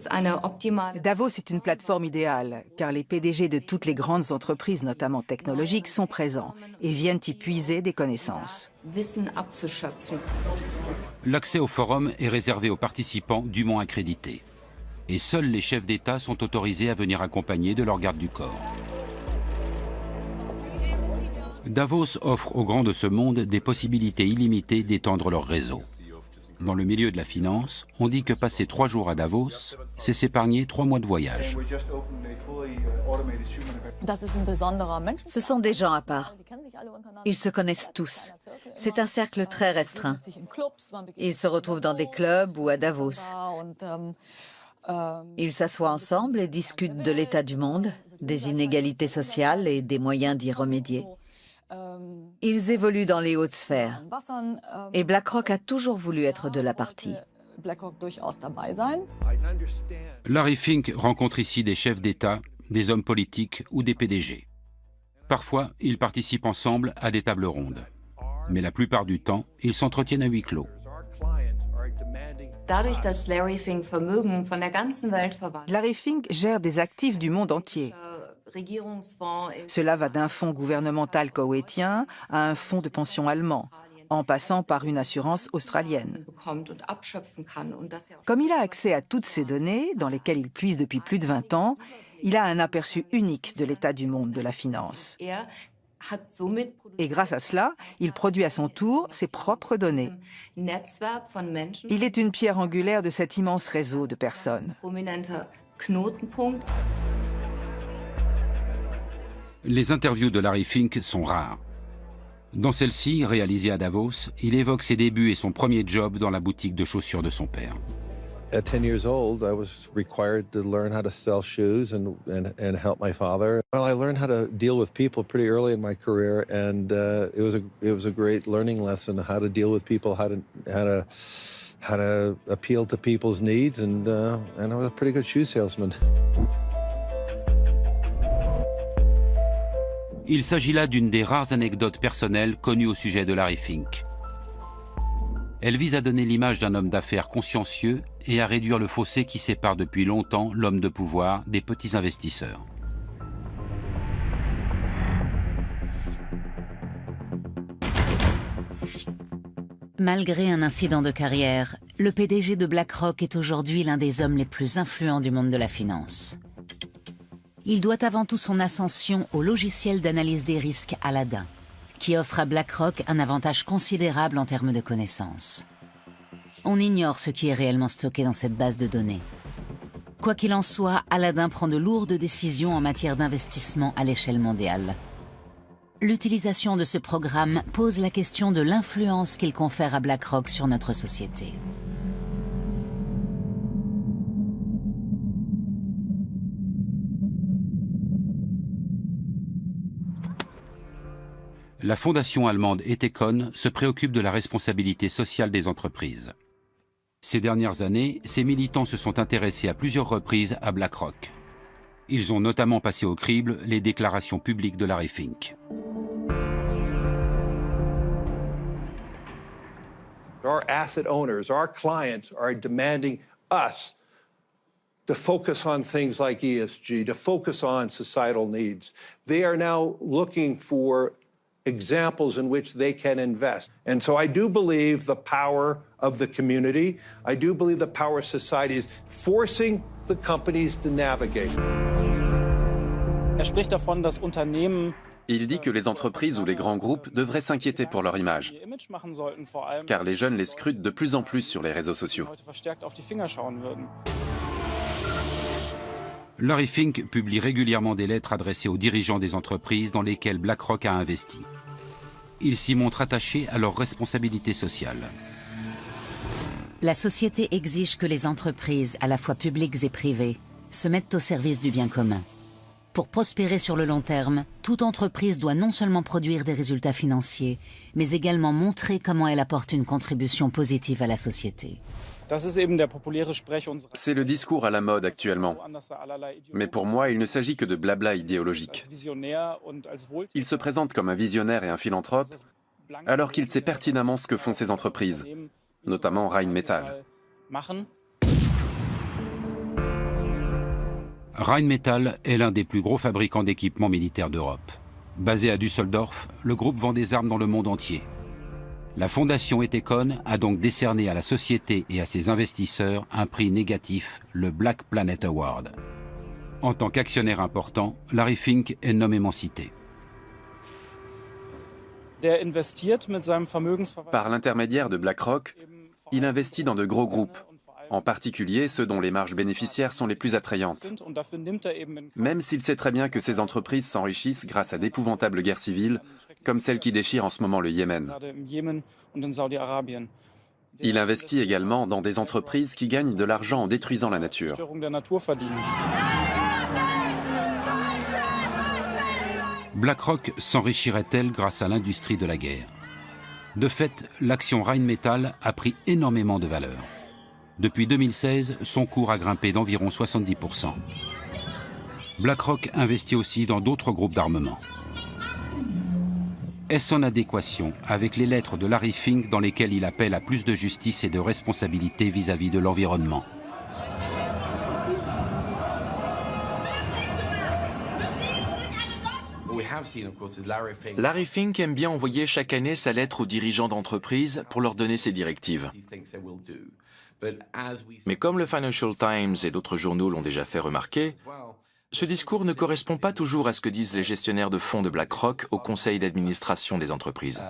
est une plateforme idéale, car les PDG de toutes les grandes entreprises, notamment technologiques, sont présents et viennent y puiser des connaissances. L'accès au forum est réservé aux participants dûment accrédités. Et seuls les chefs d'État sont autorisés à venir accompagnés de leur garde du corps. Davos offre aux grands de ce monde des possibilités illimitées d'étendre leur réseau. Dans le milieu de la finance, on dit que passer 3 jours à Davos, c'est s'épargner 3 mois de voyage. Ce sont des gens à part. Ils se connaissent tous. C'est un cercle très restreint. Ils se retrouvent dans des clubs ou à Davos. Ils s'assoient ensemble et discutent de l'état du monde, des inégalités sociales et des moyens d'y remédier. Ils évoluent dans les hautes sphères. Et BlackRock a toujours voulu être de la partie. Larry Fink rencontre ici des chefs d'État, des hommes politiques ou des PDG. Parfois, ils participent ensemble à des tables rondes. Mais la plupart du temps, ils s'entretiennent à huis clos. Larry Fink gère des actifs du monde entier. Cela va d'un fonds gouvernemental koweïtien à un fonds de pension allemand, en passant par une assurance australienne. Comme il a accès à toutes ces données, dans lesquelles il puise depuis plus de 20 ans, il a un aperçu unique de l'état du monde de la finance. Et grâce à cela, il produit à son tour ses propres données. Il est une pierre angulaire de cet immense réseau de personnes. Les interviews de Larry Fink sont rares. Dans celle-ci, réalisée à Davos, il évoque ses débuts et son premier job dans la boutique de chaussures de son père. At 10 years old, I was required to learn how to sell shoes and help my father. Well, I learned how to deal with people pretty early in my career, and it was a great learning lesson how to deal with people, how to appeal to people's needs, and I was a pretty good shoe salesman. Il s'agit là d'une des rares anecdotes personnelles connues au sujet de Larry Fink. Elle vise à donner l'image d'un homme d'affaires consciencieux et à réduire le fossé qui sépare depuis longtemps l'homme de pouvoir des petits investisseurs. Malgré un incident de carrière, le PDG de BlackRock est aujourd'hui l'un des hommes les plus influents du monde de la finance. Il doit avant tout son ascension au logiciel d'analyse des risques Aladdin, qui offre à BlackRock un avantage considérable en termes de connaissances. On ignore ce qui est réellement stocké dans cette base de données. Quoi qu'il en soit, Aladdin prend de lourdes décisions en matière d'investissement à l'échelle mondiale. L'utilisation de ce programme pose la question de l'influence qu'il confère à BlackRock sur notre société. La fondation allemande Ethicon se préoccupe de la responsabilité sociale des entreprises. Ces dernières années, ses militants se sont intéressés à plusieurs reprises à BlackRock. Ils ont notamment passé au crible les déclarations publiques de Larry Fink. Our asset owners, our clients are demanding us to focus on things like ESG, to focus on societal needs. They are now looking for examples in which they can invest. And so I do believe the power of the community. I do believe the power of society is forcing the companies to navigate. spricht davon, dass Unternehmen Il dit que les entreprises ou les grands groupes devraient s'inquiéter pour leur image, car les jeunes les scrutent de plus en plus sur les réseaux sociaux. Larry Fink publie régulièrement des lettres adressées aux dirigeants des entreprises dans lesquelles BlackRock a investi. Il s'y montre attaché à leurs responsabilités sociales. La société exige que les entreprises, à la fois publiques et privées, se mettent au service du bien commun. Pour prospérer sur le long terme, toute entreprise doit non seulement produire des résultats financiers, mais également montrer comment elle apporte une contribution positive à la société. C'est le discours à la mode actuellement. Mais pour moi, il ne s'agit que de blabla idéologique. Il se présente comme un visionnaire et un philanthrope, alors qu'il sait pertinemment ce que font ces entreprises, notamment Rheinmetall. Rheinmetall est l'un des plus gros fabricants d'équipements militaires d'Europe. Basé à Düsseldorf, le groupe vend des armes dans le monde entier. La fondation Ethicon a donc décerné à la société et à ses investisseurs un prix négatif, le Black Planet Award. En tant qu'actionnaire important, Larry Fink est nommément cité. Par l'intermédiaire de BlackRock, il investit dans de gros groupes, en particulier ceux dont les marges bénéficiaires sont les plus attrayantes. Même s'il sait très bien que ces entreprises s'enrichissent grâce à d'épouvantables guerres civiles, comme celle qui déchire en ce moment le Yémen. Il investit également dans des entreprises qui gagnent de l'argent en détruisant la nature. BlackRock s'enrichirait-elle grâce à l'industrie de la guerre? De fait, l'action Rheinmetall a pris énormément de valeur. Depuis 2016, son cours a grimpé d'environ 70%. BlackRock investit aussi dans d'autres groupes d'armement. Est-ce en adéquation avec les lettres de Larry Fink dans lesquelles il appelle à plus de justice et de responsabilité vis-à-vis de l'environnement? Larry Fink aime bien envoyer chaque année sa lettre aux dirigeants d'entreprise pour leur donner ses directives. Mais comme le Financial Times et d'autres journaux l'ont déjà fait remarquer, ce discours ne correspond pas toujours à ce que disent les gestionnaires de fonds de BlackRock au conseil d'administration des entreprises.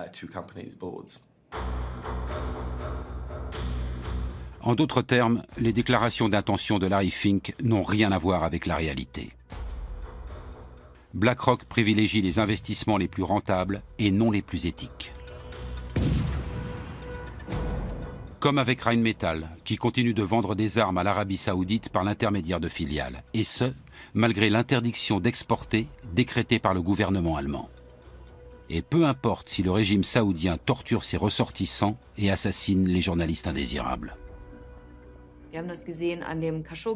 En d'autres termes, les déclarations d'intention de Larry Fink n'ont rien à voir avec la réalité. BlackRock privilégie les investissements les plus rentables et non les plus éthiques. Comme avec Rheinmetall, qui continue de vendre des armes à l'Arabie Saoudite par l'intermédiaire de filiales, et ce, malgré l'interdiction d'exporter décrétée par le gouvernement allemand. Et peu importe si le régime saoudien torture ses ressortissants et assassine les journalistes indésirables.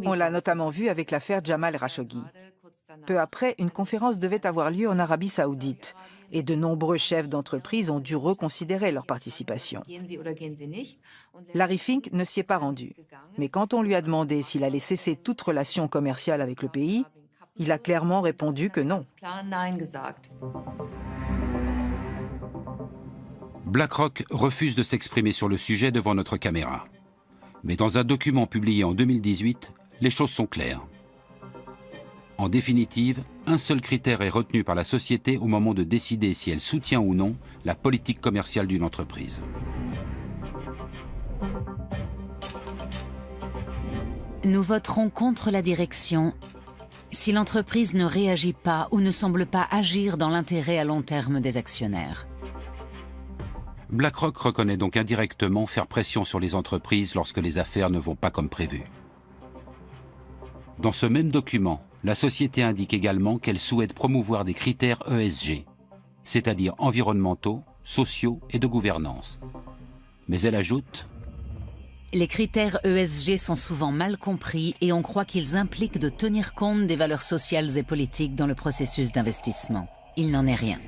On l'a notamment vu avec l'affaire Jamal Khashoggi. Peu après, une conférence devait avoir lieu en Arabie Saoudite et de nombreux chefs d'entreprise ont dû reconsidérer leur participation. Larry Fink ne s'y est pas rendu, mais quand on lui a demandé s'il allait cesser toute relation commerciale avec le pays, il a clairement répondu que non. BlackRock refuse de s'exprimer sur le sujet devant notre caméra. Mais dans un document publié en 2018, les choses sont claires. En définitive, un seul critère est retenu par la société au moment de décider si elle soutient ou non la politique commerciale d'une entreprise. Nous voterons contre la direction si l'entreprise ne réagit pas ou ne semble pas agir dans l'intérêt à long terme des actionnaires. BlackRock reconnaît donc indirectement faire pression sur les entreprises lorsque les affaires ne vont pas comme prévu. Dans ce même document, la société indique également qu'elle souhaite promouvoir des critères ESG, c'est-à-dire environnementaux, sociaux et de gouvernance. Mais elle ajoute: les critères ESG sont souvent mal compris et on croit qu'ils impliquent de tenir compte des valeurs sociales et politiques dans le processus d'investissement. Il n'en est rien.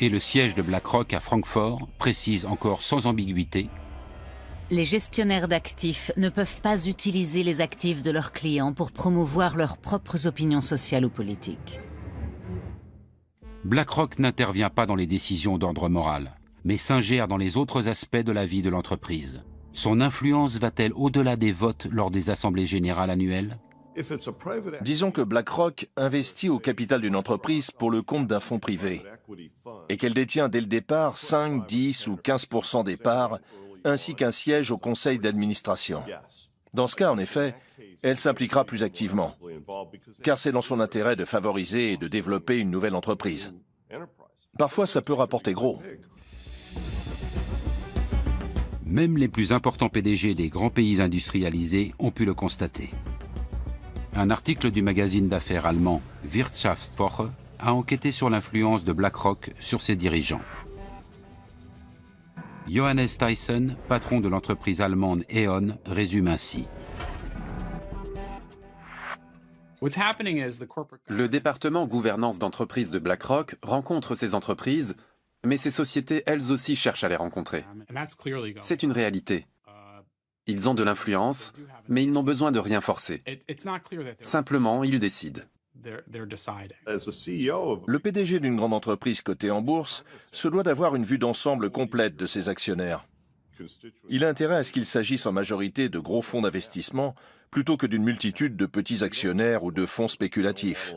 Et le siège de BlackRock à Francfort précise encore sans ambiguïté: les gestionnaires d'actifs ne peuvent pas utiliser les actifs de leurs clients pour promouvoir leurs propres opinions sociales ou politiques. BlackRock n'intervient pas dans les décisions d'ordre moral, mais s'ingère dans les autres aspects de la vie de l'entreprise. Son influence va-t-elle au-delà des votes lors des assemblées générales annuelles? Disons que BlackRock investit au capital d'une entreprise pour le compte d'un fonds privé et qu'elle détient dès le départ 5, 10 ou 15% des parts, ainsi qu'un siège au conseil d'administration. Dans ce cas, en effet, elle s'impliquera plus activement, car c'est dans son intérêt de favoriser et de développer une nouvelle entreprise. Parfois, ça peut rapporter gros. Même les plus importants PDG des grands pays industrialisés ont pu le constater. Un article du magazine d'affaires allemand Wirtschaftswoche a enquêté sur l'influence de BlackRock sur ses dirigeants. Johannes Tyson, patron de l'entreprise allemande E.ON, résume ainsi: le département gouvernance d'entreprise de BlackRock rencontre ces entreprises, mais ces sociétés elles aussi cherchent à les rencontrer. C'est une réalité. Ils ont de l'influence, mais ils n'ont besoin de rien forcer. Simplement, ils décident. Le PDG d'une grande entreprise cotée en bourse se doit d'avoir une vue d'ensemble complète de ses actionnaires. Il a intérêt à ce qu'il s'agisse en majorité de gros fonds d'investissement plutôt que d'une multitude de petits actionnaires ou de fonds spéculatifs.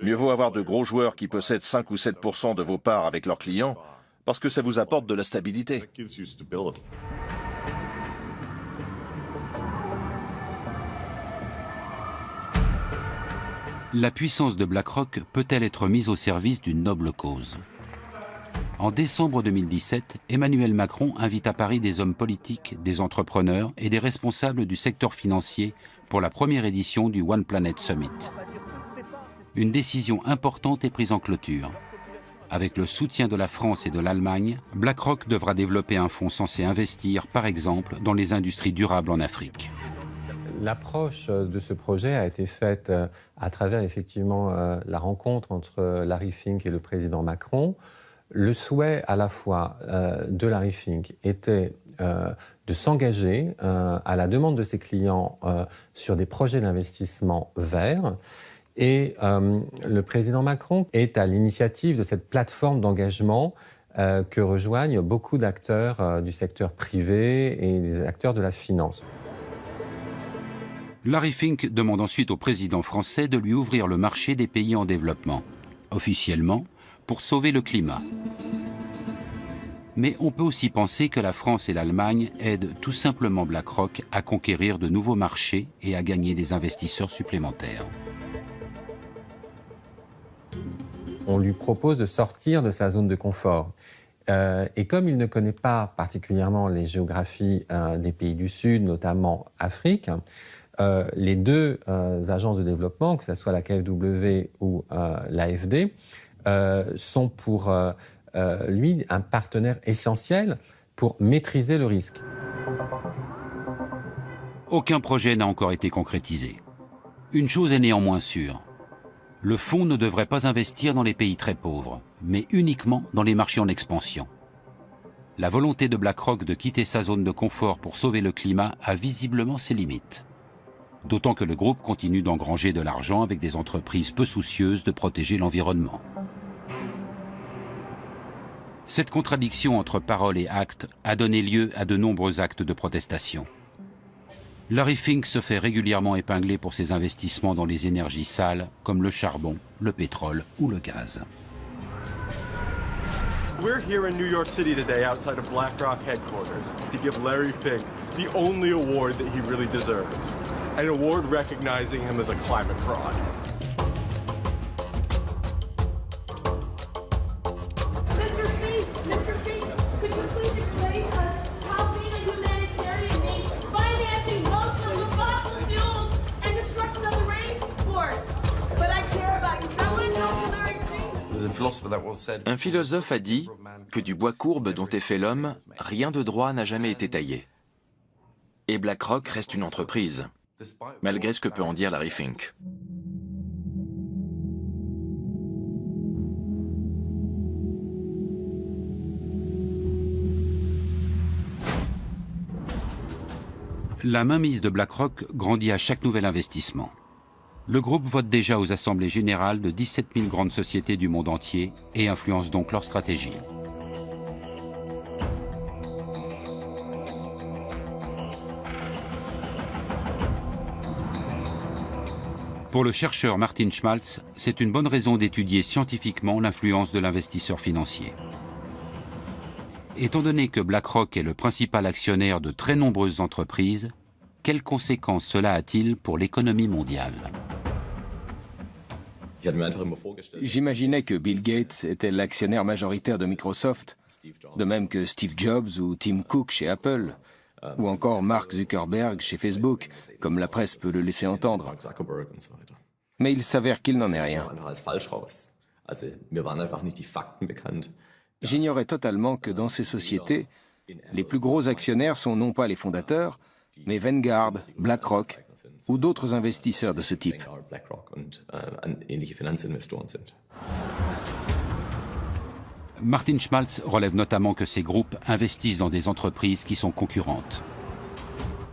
Mieux vaut avoir de gros joueurs qui possèdent 5 ou 7% de vos parts avec leurs clients parce que ça vous apporte de la stabilité. La puissance de BlackRock peut-elle être mise au service d'une noble cause? En décembre 2017, Emmanuel Macron invite à Paris des hommes politiques, des entrepreneurs et des responsables du secteur financier pour la première édition du One Planet Summit. Une décision importante est prise en clôture. Avec le soutien de la France et de l'Allemagne, BlackRock devra développer un fonds censé investir, par exemple, dans les industries durables en Afrique. L'approche de ce projet a été faite à travers effectivement la rencontre entre Larry Fink et le président Macron. Le souhait à la fois de Larry Fink était de s'engager à la demande de ses clients sur des projets d'investissement verts. Et le président Macron est à l'initiative de cette plateforme d'engagement que rejoignent beaucoup d'acteurs du secteur privé et des acteurs de la finance. Larry Fink demande ensuite au président français de lui ouvrir le marché des pays en développement, officiellement pour sauver le climat. Mais on peut aussi penser que la France et l'Allemagne aident tout simplement BlackRock à conquérir de nouveaux marchés et à gagner des investisseurs supplémentaires. On lui propose de sortir de sa zone de confort. Et comme il ne connaît pas particulièrement les géographies des pays du Sud, notamment Afrique, les deux agences de développement, que ce soit la KfW ou l'AFD, sont pour lui un partenaire essentiel pour maîtriser le risque. Aucun projet n'a encore été concrétisé. Une chose est néanmoins sûre. Le fonds ne devrait pas investir dans les pays très pauvres, mais uniquement dans les marchés en expansion. la volonté de BlackRock de quitter sa zone de confort pour sauver le climat a visiblement ses limites. D'autant que le groupe continue d'engranger de l'argent avec des entreprises peu soucieuses de protéger l'environnement. Cette contradiction entre parole et acte a donné lieu à de nombreux actes de protestation. Larry Fink se fait régulièrement épingler pour ses investissements dans les énergies sales comme le charbon, le pétrole ou le gaz. We're here in New York City today outside of BlackRock headquarters to give Larry Fink the only award that he really deserves. An award recognizing him as a climate fraud. Un philosophe a dit que du bois courbe dont est fait l'homme, rien de droit n'a jamais été taillé. Et BlackRock reste une entreprise, malgré ce que peut en dire Larry Fink. La mainmise de BlackRock grandit à chaque nouvel investissement. Le groupe vote déjà aux assemblées générales de 17 000 grandes sociétés du monde entier et influence donc leur stratégie. Pour le chercheur Martin Schmaltz, c'est une bonne raison d'étudier scientifiquement l'influence de l'investisseur financier. Étant donné que BlackRock est le principal actionnaire de très nombreuses entreprises, quelles conséquences cela a-t-il pour l'économie mondiale ? J'imaginais que Bill Gates était l'actionnaire majoritaire de Microsoft, de même que Steve Jobs ou Tim Cook chez Apple, ou encore Mark Zuckerberg chez Facebook, comme la presse peut le laisser entendre. Mais il s'avère qu'il n'en est rien. J'ignorais totalement que dans ces sociétés, les plus gros actionnaires sont non pas les fondateurs, mais Vanguard, BlackRock ou d'autres investisseurs de ce type. Martin Schmaltz relève notamment que ces groupes investissent dans des entreprises qui sont concurrentes.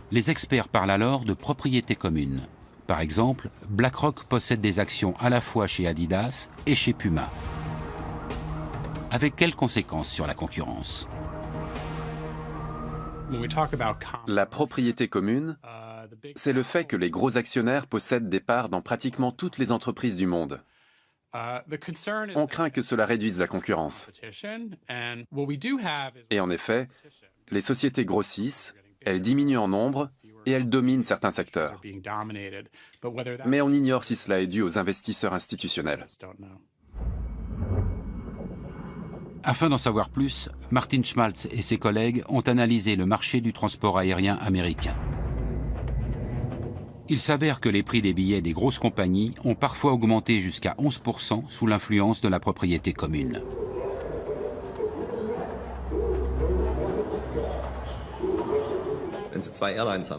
Les experts parlent alors de propriété commune. Par exemple, BlackRock possède des actions à la fois chez Adidas et chez Puma. Avec quelles conséquences sur la concurrence ? La propriété commune, c'est le fait que les gros actionnaires possèdent des parts dans pratiquement toutes les entreprises du monde. On craint que cela réduise la concurrence. Et en effet, les sociétés grossissent, elles diminuent en nombre et elles dominent certains secteurs. Mais on ignore si cela est dû aux investisseurs institutionnels. Afin d'en savoir plus, Martin Schmaltz et ses collègues ont analysé le marché du transport aérien américain. Il s'avère que les prix des billets des grosses compagnies ont parfois augmenté jusqu'à 11% sous l'influence de la propriété commune.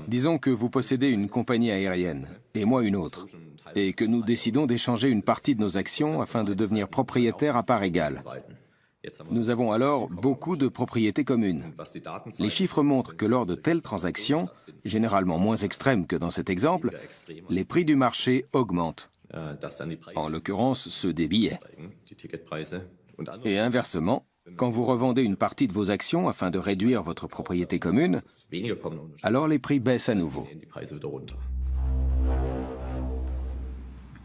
Disons que vous possédez une compagnie aérienne, et moi une autre, et que nous décidons d'échanger une partie de nos actions afin de devenir propriétaires à part égale. Nous avons alors beaucoup de propriétés communes. Les chiffres montrent que lors de telles transactions, généralement moins extrêmes que dans cet exemple, les prix du marché augmentent, en l'occurrence ceux des billets. Et inversement, quand vous revendez une partie de vos actions afin de réduire votre propriété commune, alors les prix baissent à nouveau.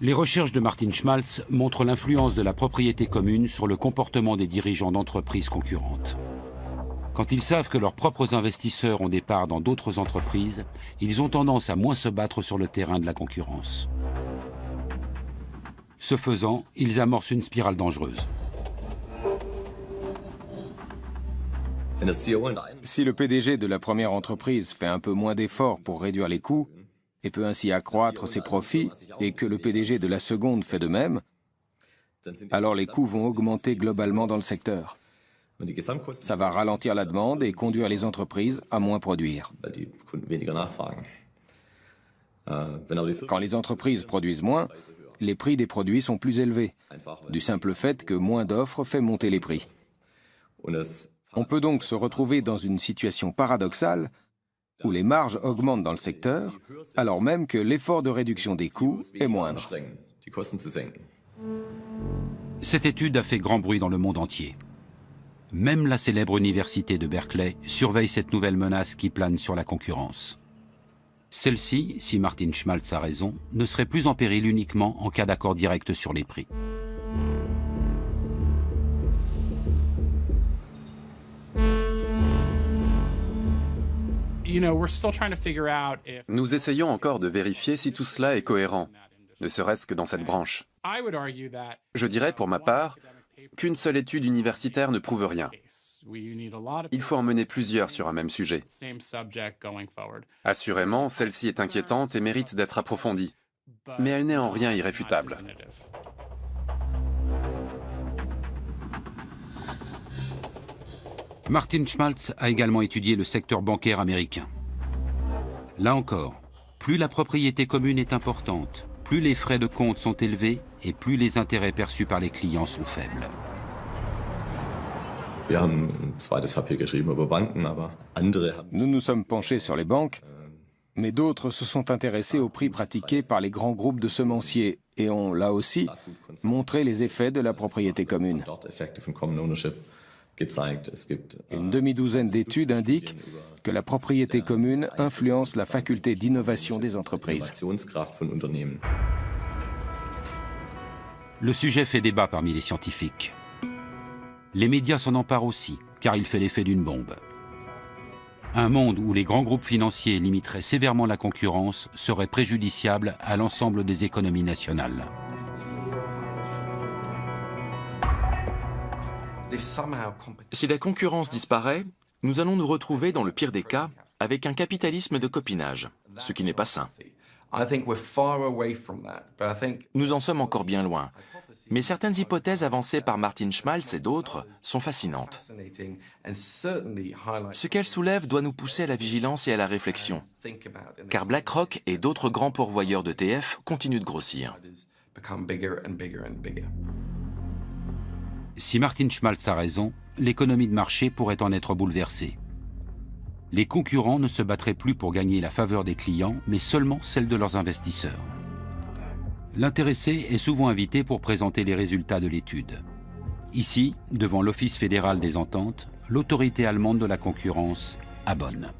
Les recherches de Martin Schmaltz montrent l'influence de la propriété commune sur le comportement des dirigeants d'entreprises concurrentes. Quand ils savent que leurs propres investisseurs ont des parts dans d'autres entreprises, ils ont tendance à moins se battre sur le terrain de la concurrence. Ce faisant, ils amorcent une spirale dangereuse. Si le PDG de la première entreprise fait un peu moins d'efforts pour réduire les coûts, et peut ainsi accroître ses profits, et que le PDG de la seconde fait de même, alors les coûts vont augmenter globalement dans le secteur. Ça va ralentir la demande et conduire les entreprises à moins produire. Quand les entreprises produisent moins, les prix des produits sont plus élevés, du simple fait que moins d'offres fait monter les prix. On peut donc se retrouver dans une situation paradoxale où les marges augmentent dans le secteur, alors même que l'effort de réduction des coûts est moindre. Cette étude a fait grand bruit dans le monde entier. Même la célèbre université de Berkeley surveille cette nouvelle menace qui plane sur la concurrence. Celle-ci, si Martin Schmaltz a raison, ne serait plus en péril uniquement en cas d'accord direct sur les prix. Nous essayons encore de vérifier si tout cela est cohérent, ne serait-ce que dans cette branche. Je dirais, pour ma part, qu'une seule étude universitaire ne prouve rien. Il faut en mener plusieurs sur un même sujet. Assurément, celle-ci est inquiétante et mérite d'être approfondie, mais elle n'est en rien irréfutable. Martin Schmaltz a également étudié le secteur bancaire américain. Là encore, plus la propriété commune est importante, plus les frais de compte sont élevés et plus les intérêts perçus par les clients sont faibles. Nous nous sommes penchés sur les banques, mais d'autres se sont intéressés aux prix pratiqués par les grands groupes de semenciers et ont, là aussi, montré les effets de la propriété commune. Une demi-douzaine d'études indiquent que la propriété commune influence la faculté d'innovation des entreprises. Le sujet fait débat parmi les scientifiques. Les médias s'en emparent aussi, car il fait l'effet d'une bombe. Un monde où les grands groupes financiers limiteraient sévèrement la concurrence serait préjudiciable à l'ensemble des économies nationales. Si la concurrence disparaît, nous allons nous retrouver, dans le pire des cas, avec un capitalisme de copinage, ce qui n'est pas sain. Nous en sommes encore bien loin, mais certaines hypothèses avancées par Martin Schmaltz et d'autres sont fascinantes. Ce qu'elles soulèvent doit nous pousser à la vigilance et à la réflexion, car BlackRock et d'autres grands pourvoyeurs d'ETF continuent de grossir. Si Martin Schmaltz a raison, l'économie de marché pourrait en être bouleversée. Les concurrents ne se battraient plus pour gagner la faveur des clients, mais seulement celle de leurs investisseurs. L'intéressé est souvent invité pour présenter les résultats de l'étude. Ici, devant l'Office fédéral des ententes, l'autorité allemande de la concurrence abonne.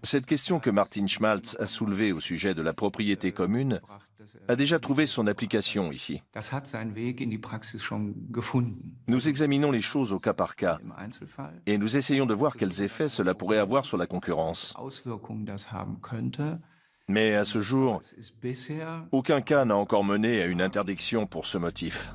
Cette question que Martin Schmaltz a soulevée au sujet de la propriété commune a déjà trouvé son application ici. Nous examinons les choses au cas par cas et nous essayons de voir quels effets cela pourrait avoir sur la concurrence. Mais à ce jour, aucun cas n'a encore mené à une interdiction pour ce motif.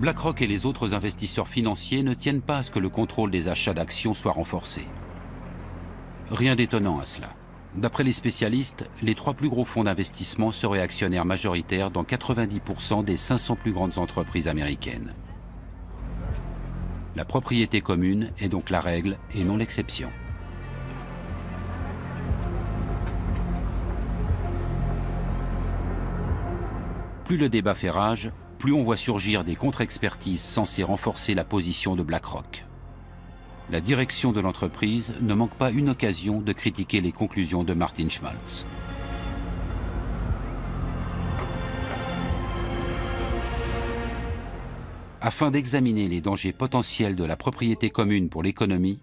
BlackRock et les autres investisseurs financiers ne tiennent pas à ce que le contrôle des achats d'actions soit renforcé. Rien d'étonnant à cela. D'après les spécialistes, les 3 plus gros fonds d'investissement seraient actionnaires majoritaires dans 90% des 500 plus grandes entreprises américaines. La propriété commune est donc la règle et non l'exception. Plus le débat fait rage, plus on voit surgir des contre-expertises censées renforcer la position de BlackRock. La direction de l'entreprise ne manque pas une occasion de critiquer les conclusions de Martin Schmaltz. Afin d'examiner les dangers potentiels de la propriété commune pour l'économie,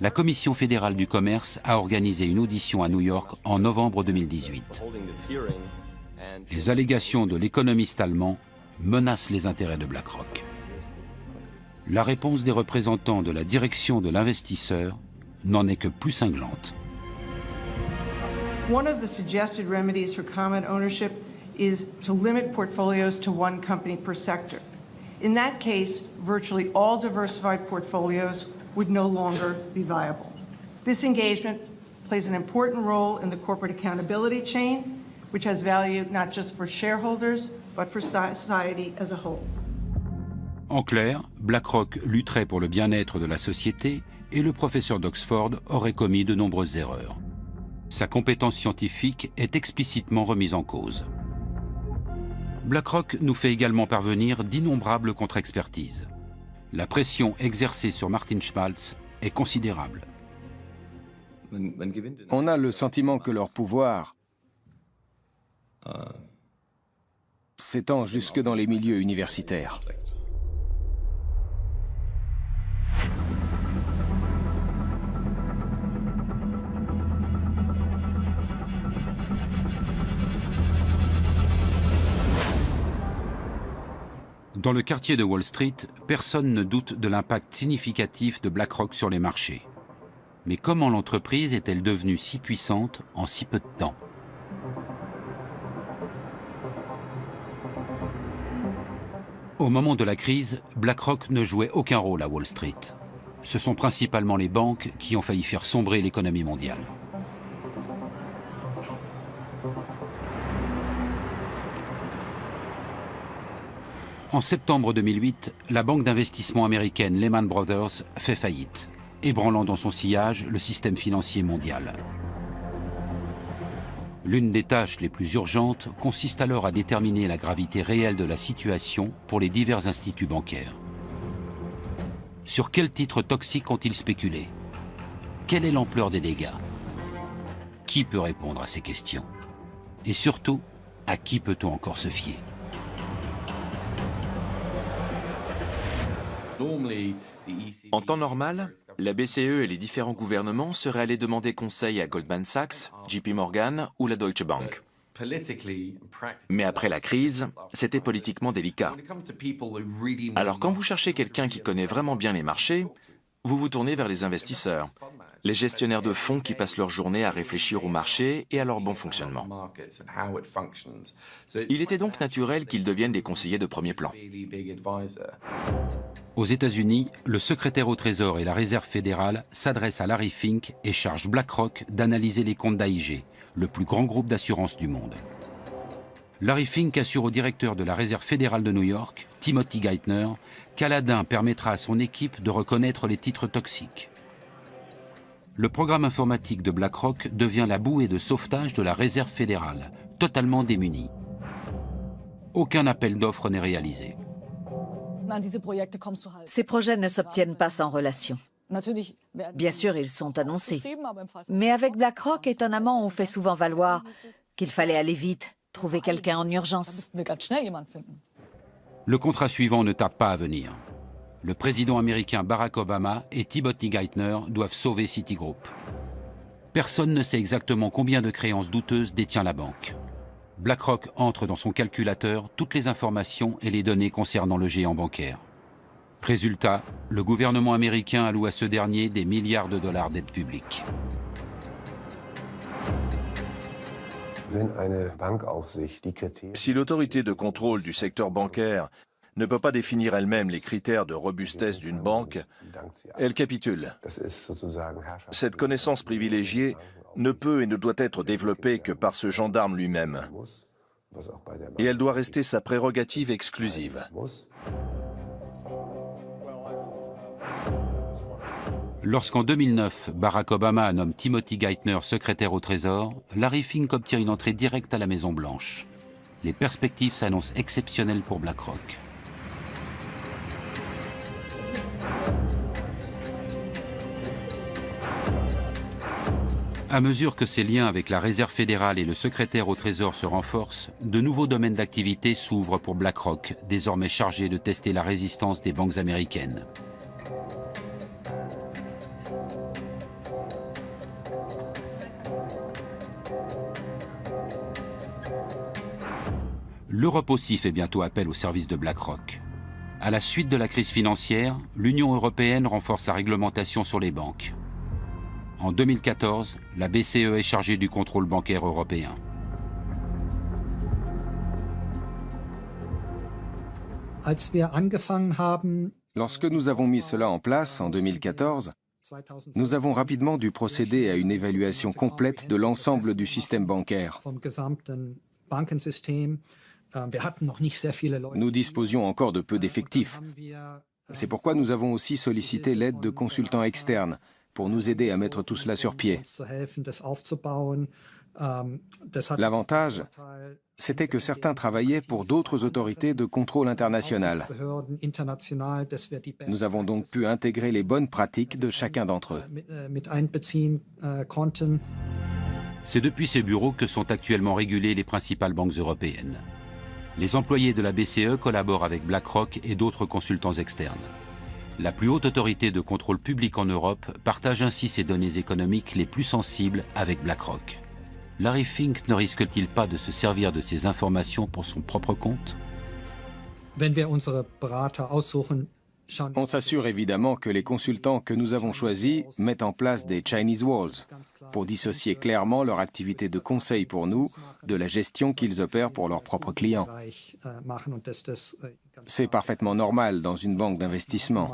la Commission fédérale du commerce a organisé une audition à New York en novembre 2018. Les allégations de l'économiste allemand menacent les intérêts de BlackRock. La réponse des représentants de la direction de l'investisseur n'en est que plus cinglante. One of the suggested remedies for common ownership is to limit portfolios to one company per sector. In that case, virtually all diversified portfolios would no longer be viable. This engagement plays an important role in the corporate accountability chain, which has value not just for shareholders, but for society as a whole. En clair, BlackRock lutterait pour le bien-être de la société et le professeur d'Oxford aurait commis de nombreuses erreurs. Sa compétence scientifique est explicitement remise en cause. BlackRock nous fait également parvenir d'innombrables contre-expertises. La pression exercée sur Martin Schmaltz est considérable. On a le sentiment que leur pouvoir s'étend jusque dans les milieux universitaires. Dans le quartier de Wall Street, personne ne doute de l'impact significatif de BlackRock sur les marchés. Mais comment l'entreprise est-elle devenue si puissante en si peu de temps? Au moment de la crise, BlackRock ne jouait aucun rôle à Wall Street. Ce sont principalement les banques qui ont failli faire sombrer l'économie mondiale. En septembre 2008, la banque d'investissement américaine Lehman Brothers fait faillite, ébranlant dans son sillage le système financier mondial. L'une des tâches les plus urgentes consiste alors à déterminer la gravité réelle de la situation pour les divers instituts bancaires. Sur quels titres toxiques ont-ils spéculé? Quelle est l'ampleur des dégâts? Qui peut répondre à ces questions? Et surtout, à qui peut-on encore se fier? En temps normal, la BCE et les différents gouvernements seraient allés demander conseil à Goldman Sachs, JP Morgan ou la Deutsche Bank. Mais après la crise, c'était politiquement délicat. Alors quand vous cherchez quelqu'un qui connaît vraiment bien les marchés, vous vous tournez vers les investisseurs, les gestionnaires de fonds qui passent leur journée à réfléchir au marché et à leur bon fonctionnement. Il était donc naturel qu'ils deviennent des conseillers de premier plan. Aux États-Unis, le secrétaire au Trésor et la Réserve fédérale s'adressent à Larry Fink et chargent BlackRock d'analyser les comptes d'AIG, le plus grand groupe d'assurance du monde. Larry Fink assure au directeur de la Réserve fédérale de New York, Timothy Geithner, qu'Aladin permettra à son équipe de reconnaître les titres toxiques. Le programme informatique de BlackRock devient la bouée de sauvetage de la Réserve fédérale, totalement démunie. Aucun appel d'offres n'est réalisé. Ces projets ne s'obtiennent pas sans relation. Bien sûr, ils sont annoncés. Mais avec BlackRock, étonnamment, on fait souvent valoir qu'il fallait aller vite, trouver quelqu'un en urgence. Le contrat suivant ne tarde pas à venir. Le président américain Barack Obama et Timothy Geithner doivent sauver Citigroup. Personne ne sait exactement combien de créances douteuses détient la banque. BlackRock entre dans son calculateur toutes les informations et les données concernant le géant bancaire. Résultat, le gouvernement américain alloue à ce dernier des milliards de dollars d'aide publique. Si l'autorité de contrôle du secteur bancaire ne peut pas définir elle-même les critères de robustesse d'une banque, elle capitule. Cette connaissance privilégiée ne peut et ne doit être développée que par ce gendarme lui-même. Et elle doit rester sa prérogative exclusive. Lorsqu'en 2009, Barack Obama nomme Timothy Geithner secrétaire au Trésor, Larry Fink obtient une entrée directe à la Maison-Blanche. Les perspectives s'annoncent exceptionnelles pour BlackRock. À mesure que ses liens avec la Réserve fédérale et le secrétaire au Trésor se renforcent, de nouveaux domaines d'activité s'ouvrent pour BlackRock, désormais chargé de tester la résistance des banques américaines. L'Europe aussi fait bientôt appel au service de BlackRock. À la suite de la crise financière, l'Union européenne renforce la réglementation sur les banques. En 2014, la BCE est chargée du contrôle bancaire européen. Lorsque nous avons mis cela en place en 2014, nous avons rapidement dû procéder à une évaluation complète de l'ensemble du système bancaire. Nous disposions encore de peu d'effectifs. C'est pourquoi nous avons aussi sollicité l'aide de consultants externes pour nous aider à mettre tout cela sur pied. L'avantage, c'était que certains travaillaient pour d'autres autorités de contrôle international. Nous avons donc pu intégrer les bonnes pratiques de chacun d'entre eux. C'est depuis ces bureaux que sont actuellement régulées les principales banques européennes. Les employés de la BCE collaborent avec BlackRock et d'autres consultants externes. La plus haute autorité de contrôle public en Europe partage ainsi ses données économiques les plus sensibles avec BlackRock. Larry Fink ne risque-t-il pas de se servir de ces informations pour son propre compte? On s'assure évidemment que les consultants que nous avons choisis mettent en place des Chinese Walls pour dissocier clairement leur activité de conseil pour nous de la gestion qu'ils opèrent pour leurs propres clients. C'est parfaitement normal dans une banque d'investissement.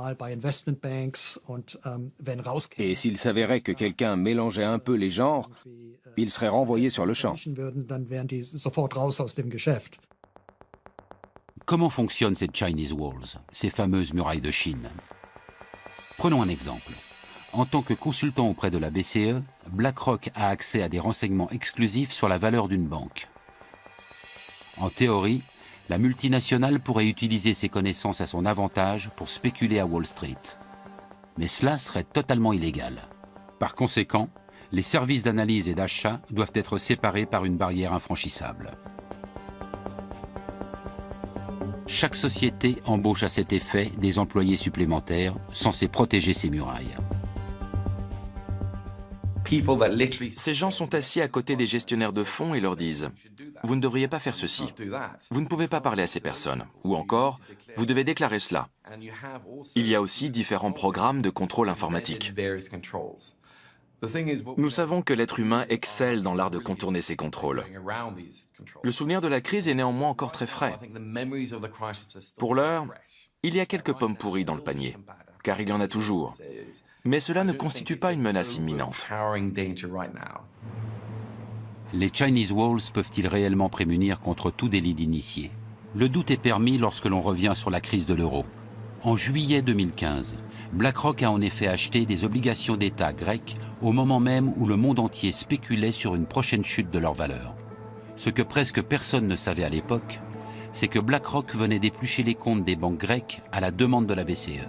Et s'il s'avérait que quelqu'un mélangeait un peu les genres, il serait renvoyé sur le champ. Comment fonctionnent ces Chinese Walls, ces fameuses murailles de Chine? Prenons un exemple. En tant que consultant auprès de la BCE, BlackRock a accès à des renseignements exclusifs sur la valeur d'une banque. En théorie, la multinationale pourrait utiliser ses connaissances à son avantage pour spéculer à Wall Street. Mais cela serait totalement illégal. Par conséquent, les services d'analyse et d'achat doivent être séparés par une barrière infranchissable. Chaque société embauche à cet effet des employés supplémentaires censés protéger ces murailles. Ces gens sont assis à côté des gestionnaires de fonds et leur disent « Vous ne devriez pas faire ceci. Vous ne pouvez pas parler à ces personnes. » Ou encore « Vous devez déclarer cela. » Il y a aussi différents programmes de contrôle informatique. Nous savons que l'être humain excelle dans l'art de contourner ces contrôles. Le souvenir de la crise est néanmoins encore très frais. Pour l'heure, il y a quelques pommes pourries dans le panier, car il y en a toujours. Mais cela ne constitue pas une menace imminente. Les Chinese Walls peuvent-ils réellement prémunir contre tout délit d'initié? Le doute est permis lorsque l'on revient sur la crise de l'euro. En juillet 2015, BlackRock a en effet acheté des obligations d'État grecques au moment même où le monde entier spéculait sur une prochaine chute de leur valeur. Ce que presque personne ne savait à l'époque, c'est que BlackRock venait d'éplucher les comptes des banques grecques à la demande de la BCE.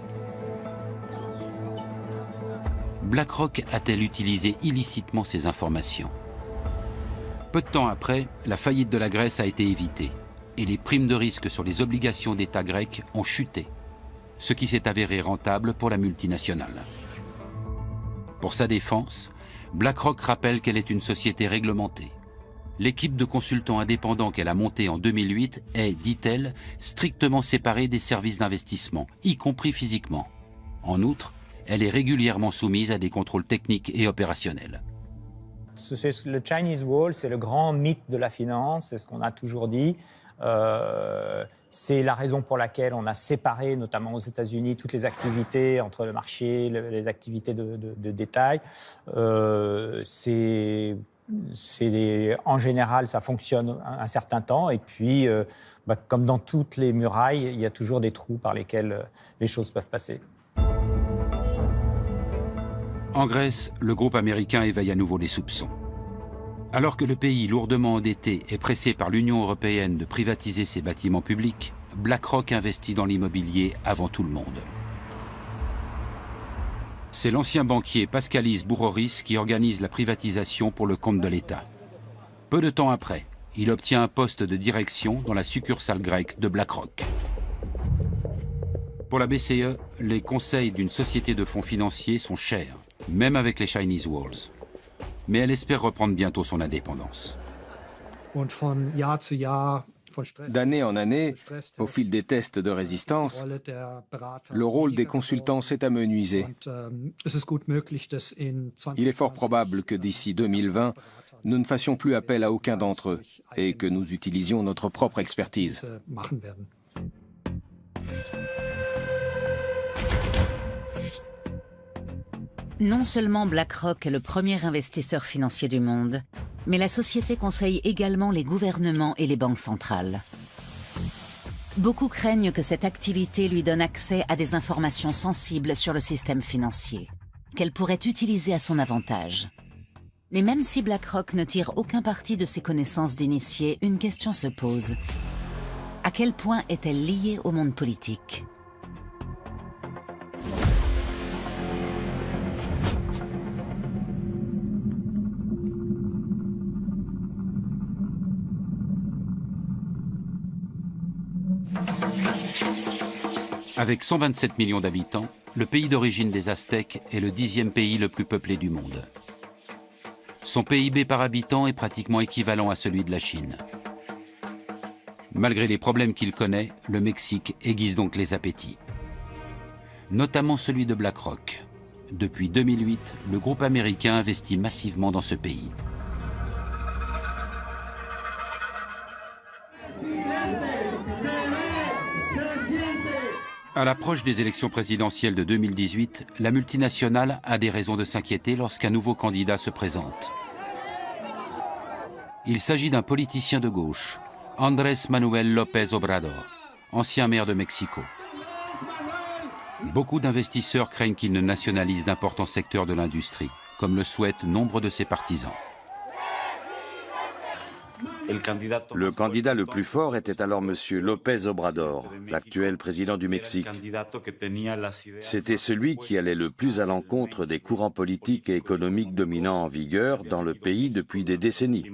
BlackRock a-t-elle utilisé illicitement ces informations? Peu de temps après, la faillite de la Grèce a été évitée et les primes de risque sur les obligations d'État grecques ont chuté, ce qui s'est avéré rentable pour la multinationale. Pour sa défense, BlackRock rappelle qu'elle est une société réglementée. L'équipe de consultants indépendants qu'elle a montée en 2008 est, dit-elle, strictement séparée des services d'investissement, y compris physiquement. En outre, elle est régulièrement soumise à des contrôles techniques et opérationnels. Le Chinese Wall, c'est le grand mythe de la finance, c'est ce qu'on a toujours dit. C'est la raison pour laquelle on a séparé, notamment aux États-Unis, toutes les activités entre le marché, les activités de détail. En général, ça fonctionne un certain temps. Et puis, comme dans toutes les murailles, il y a toujours des trous par lesquels les choses peuvent passer. En Grèce, le groupe américain éveille à nouveau les soupçons. Alors que le pays lourdement endetté est pressé par l'Union européenne de privatiser ses bâtiments publics, BlackRock investit dans l'immobilier avant tout le monde. C'est l'ancien banquier Paskalis Bouroris qui organise la privatisation pour le compte de l'État. Peu de temps après, il obtient un poste de direction dans la succursale grecque de BlackRock. Pour la BCE, les conseils d'une société de fonds financiers sont chers, même avec les Chinese Walls. Mais elle espère reprendre bientôt son indépendance. D'année en année, au fil des tests de résistance, le rôle des consultants s'est amenuisé. Il est fort probable que d'ici 2020, nous ne fassions plus appel à aucun d'entre eux et que nous utilisions notre propre expertise. Non seulement BlackRock est le premier investisseur financier du monde, mais la société conseille également les gouvernements et les banques centrales. Beaucoup craignent que cette activité lui donne accès à des informations sensibles sur le système financier, qu'elle pourrait utiliser à son avantage. Mais même si BlackRock ne tire aucun parti de ses connaissances d'initié, une question se pose. À quel point est-elle liée au monde politique ? Avec 127 millions d'habitants, le pays d'origine des Aztèques est le 10e pays le plus peuplé du monde. Son PIB par habitant est pratiquement équivalent à celui de la Chine. Malgré les problèmes qu'il connaît, le Mexique aiguise donc les appétits. Notamment celui de BlackRock. Depuis 2008, le groupe américain investit massivement dans ce pays. À l'approche des élections présidentielles de 2018, la multinationale a des raisons de s'inquiéter lorsqu'un nouveau candidat se présente. Il s'agit d'un politicien de gauche, Andrés Manuel López Obrador, ancien maire de Mexico. Beaucoup d'investisseurs craignent qu'il ne nationalise d'importants secteurs de l'industrie, comme le souhaitent nombre de ses partisans. Le candidat le plus fort était alors M. López Obrador, l'actuel président du Mexique. C'était celui qui allait le plus à l'encontre des courants politiques et économiques dominants en vigueur dans le pays depuis des décennies.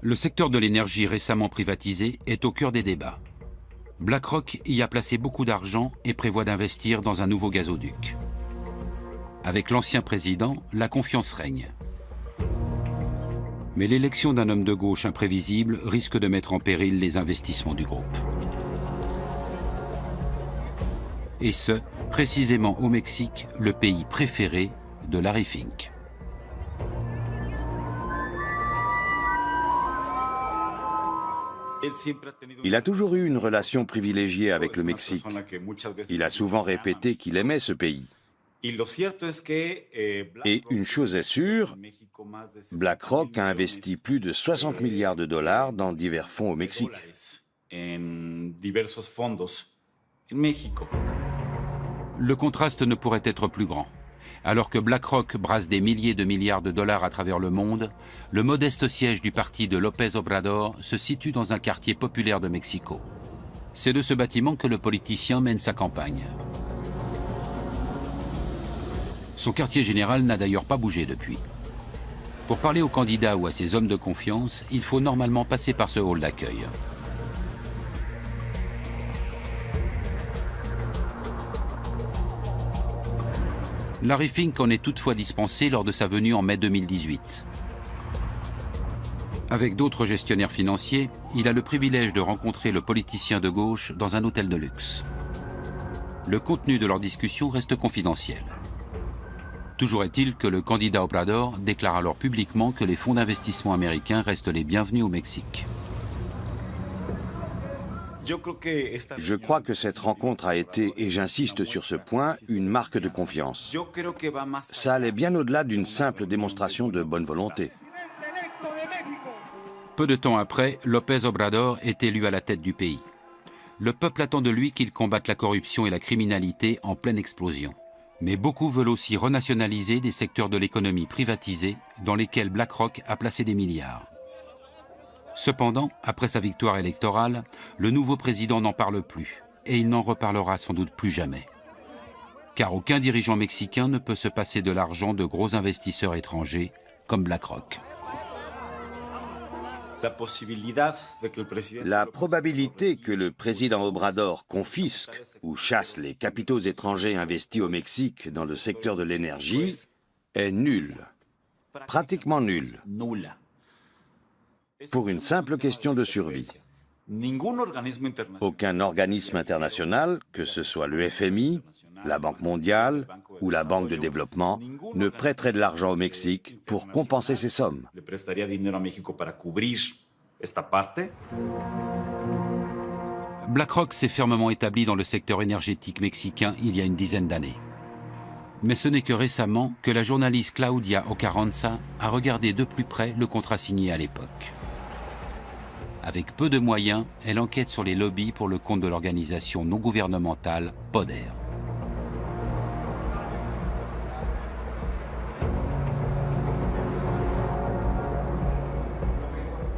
Le secteur de l'énergie récemment privatisé est au cœur des débats. BlackRock y a placé beaucoup d'argent et prévoit d'investir dans un nouveau gazoduc. Avec l'ancien président, la confiance règne. Mais l'élection d'un homme de gauche imprévisible risque de mettre en péril les investissements du groupe. Et ce, précisément au Mexique, le pays préféré de Larry Fink. Il a toujours eu une relation privilégiée avec le Mexique. Il a souvent répété qu'il aimait ce pays. Et une chose est sûre, BlackRock a investi plus de 60 milliards de dollars dans divers fonds au Mexique. Le contraste ne pourrait être plus grand. Alors que BlackRock brasse des milliers de milliards de dollars à travers le monde, le modeste siège du parti de López Obrador se situe dans un quartier populaire de Mexico. C'est de ce bâtiment que le politicien mène sa campagne. Son quartier général n'a d'ailleurs pas bougé depuis. Pour parler aux candidats ou à ses hommes de confiance, il faut normalement passer par ce hall d'accueil. Larry Fink en est toutefois dispensé lors de sa venue en mai 2018. Avec d'autres gestionnaires financiers, il a le privilège de rencontrer le politicien de gauche dans un hôtel de luxe. Le contenu de leur discussion reste confidentiel. Toujours est-il que le candidat Obrador déclare alors publiquement que les fonds d'investissement américains restent les bienvenus au Mexique. Je crois que cette rencontre a été, et j'insiste sur ce point, une marque de confiance. Ça allait bien au-delà d'une simple démonstration de bonne volonté. Peu de temps après, López Obrador est élu à la tête du pays. Le peuple attend de lui qu'il combatte la corruption et la criminalité en pleine explosion. Mais beaucoup veulent aussi renationaliser des secteurs de l'économie privatisés dans lesquels BlackRock a placé des milliards. Cependant, après sa victoire électorale, le nouveau président n'en parle plus et il n'en reparlera sans doute plus jamais. Car aucun dirigeant mexicain ne peut se passer de l'argent de gros investisseurs étrangers comme BlackRock. La probabilité que le président Obrador confisque ou chasse les capitaux étrangers investis au Mexique dans le secteur de l'énergie est nulle, pratiquement nulle, pour une simple question de survie. Aucun organisme international, que ce soit le FMI, la Banque mondiale ou la Banque de développement, ne prêterait de l'argent au Mexique pour compenser ces sommes. BlackRock s'est fermement établi dans le secteur énergétique mexicain il y a une dizaine d'années. Mais ce n'est que récemment que la journaliste Claudia Ocarranza a regardé de plus près le contrat signé à l'époque. Avec peu de moyens, elle enquête sur les lobbies pour le compte de l'organisation non gouvernementale PODER.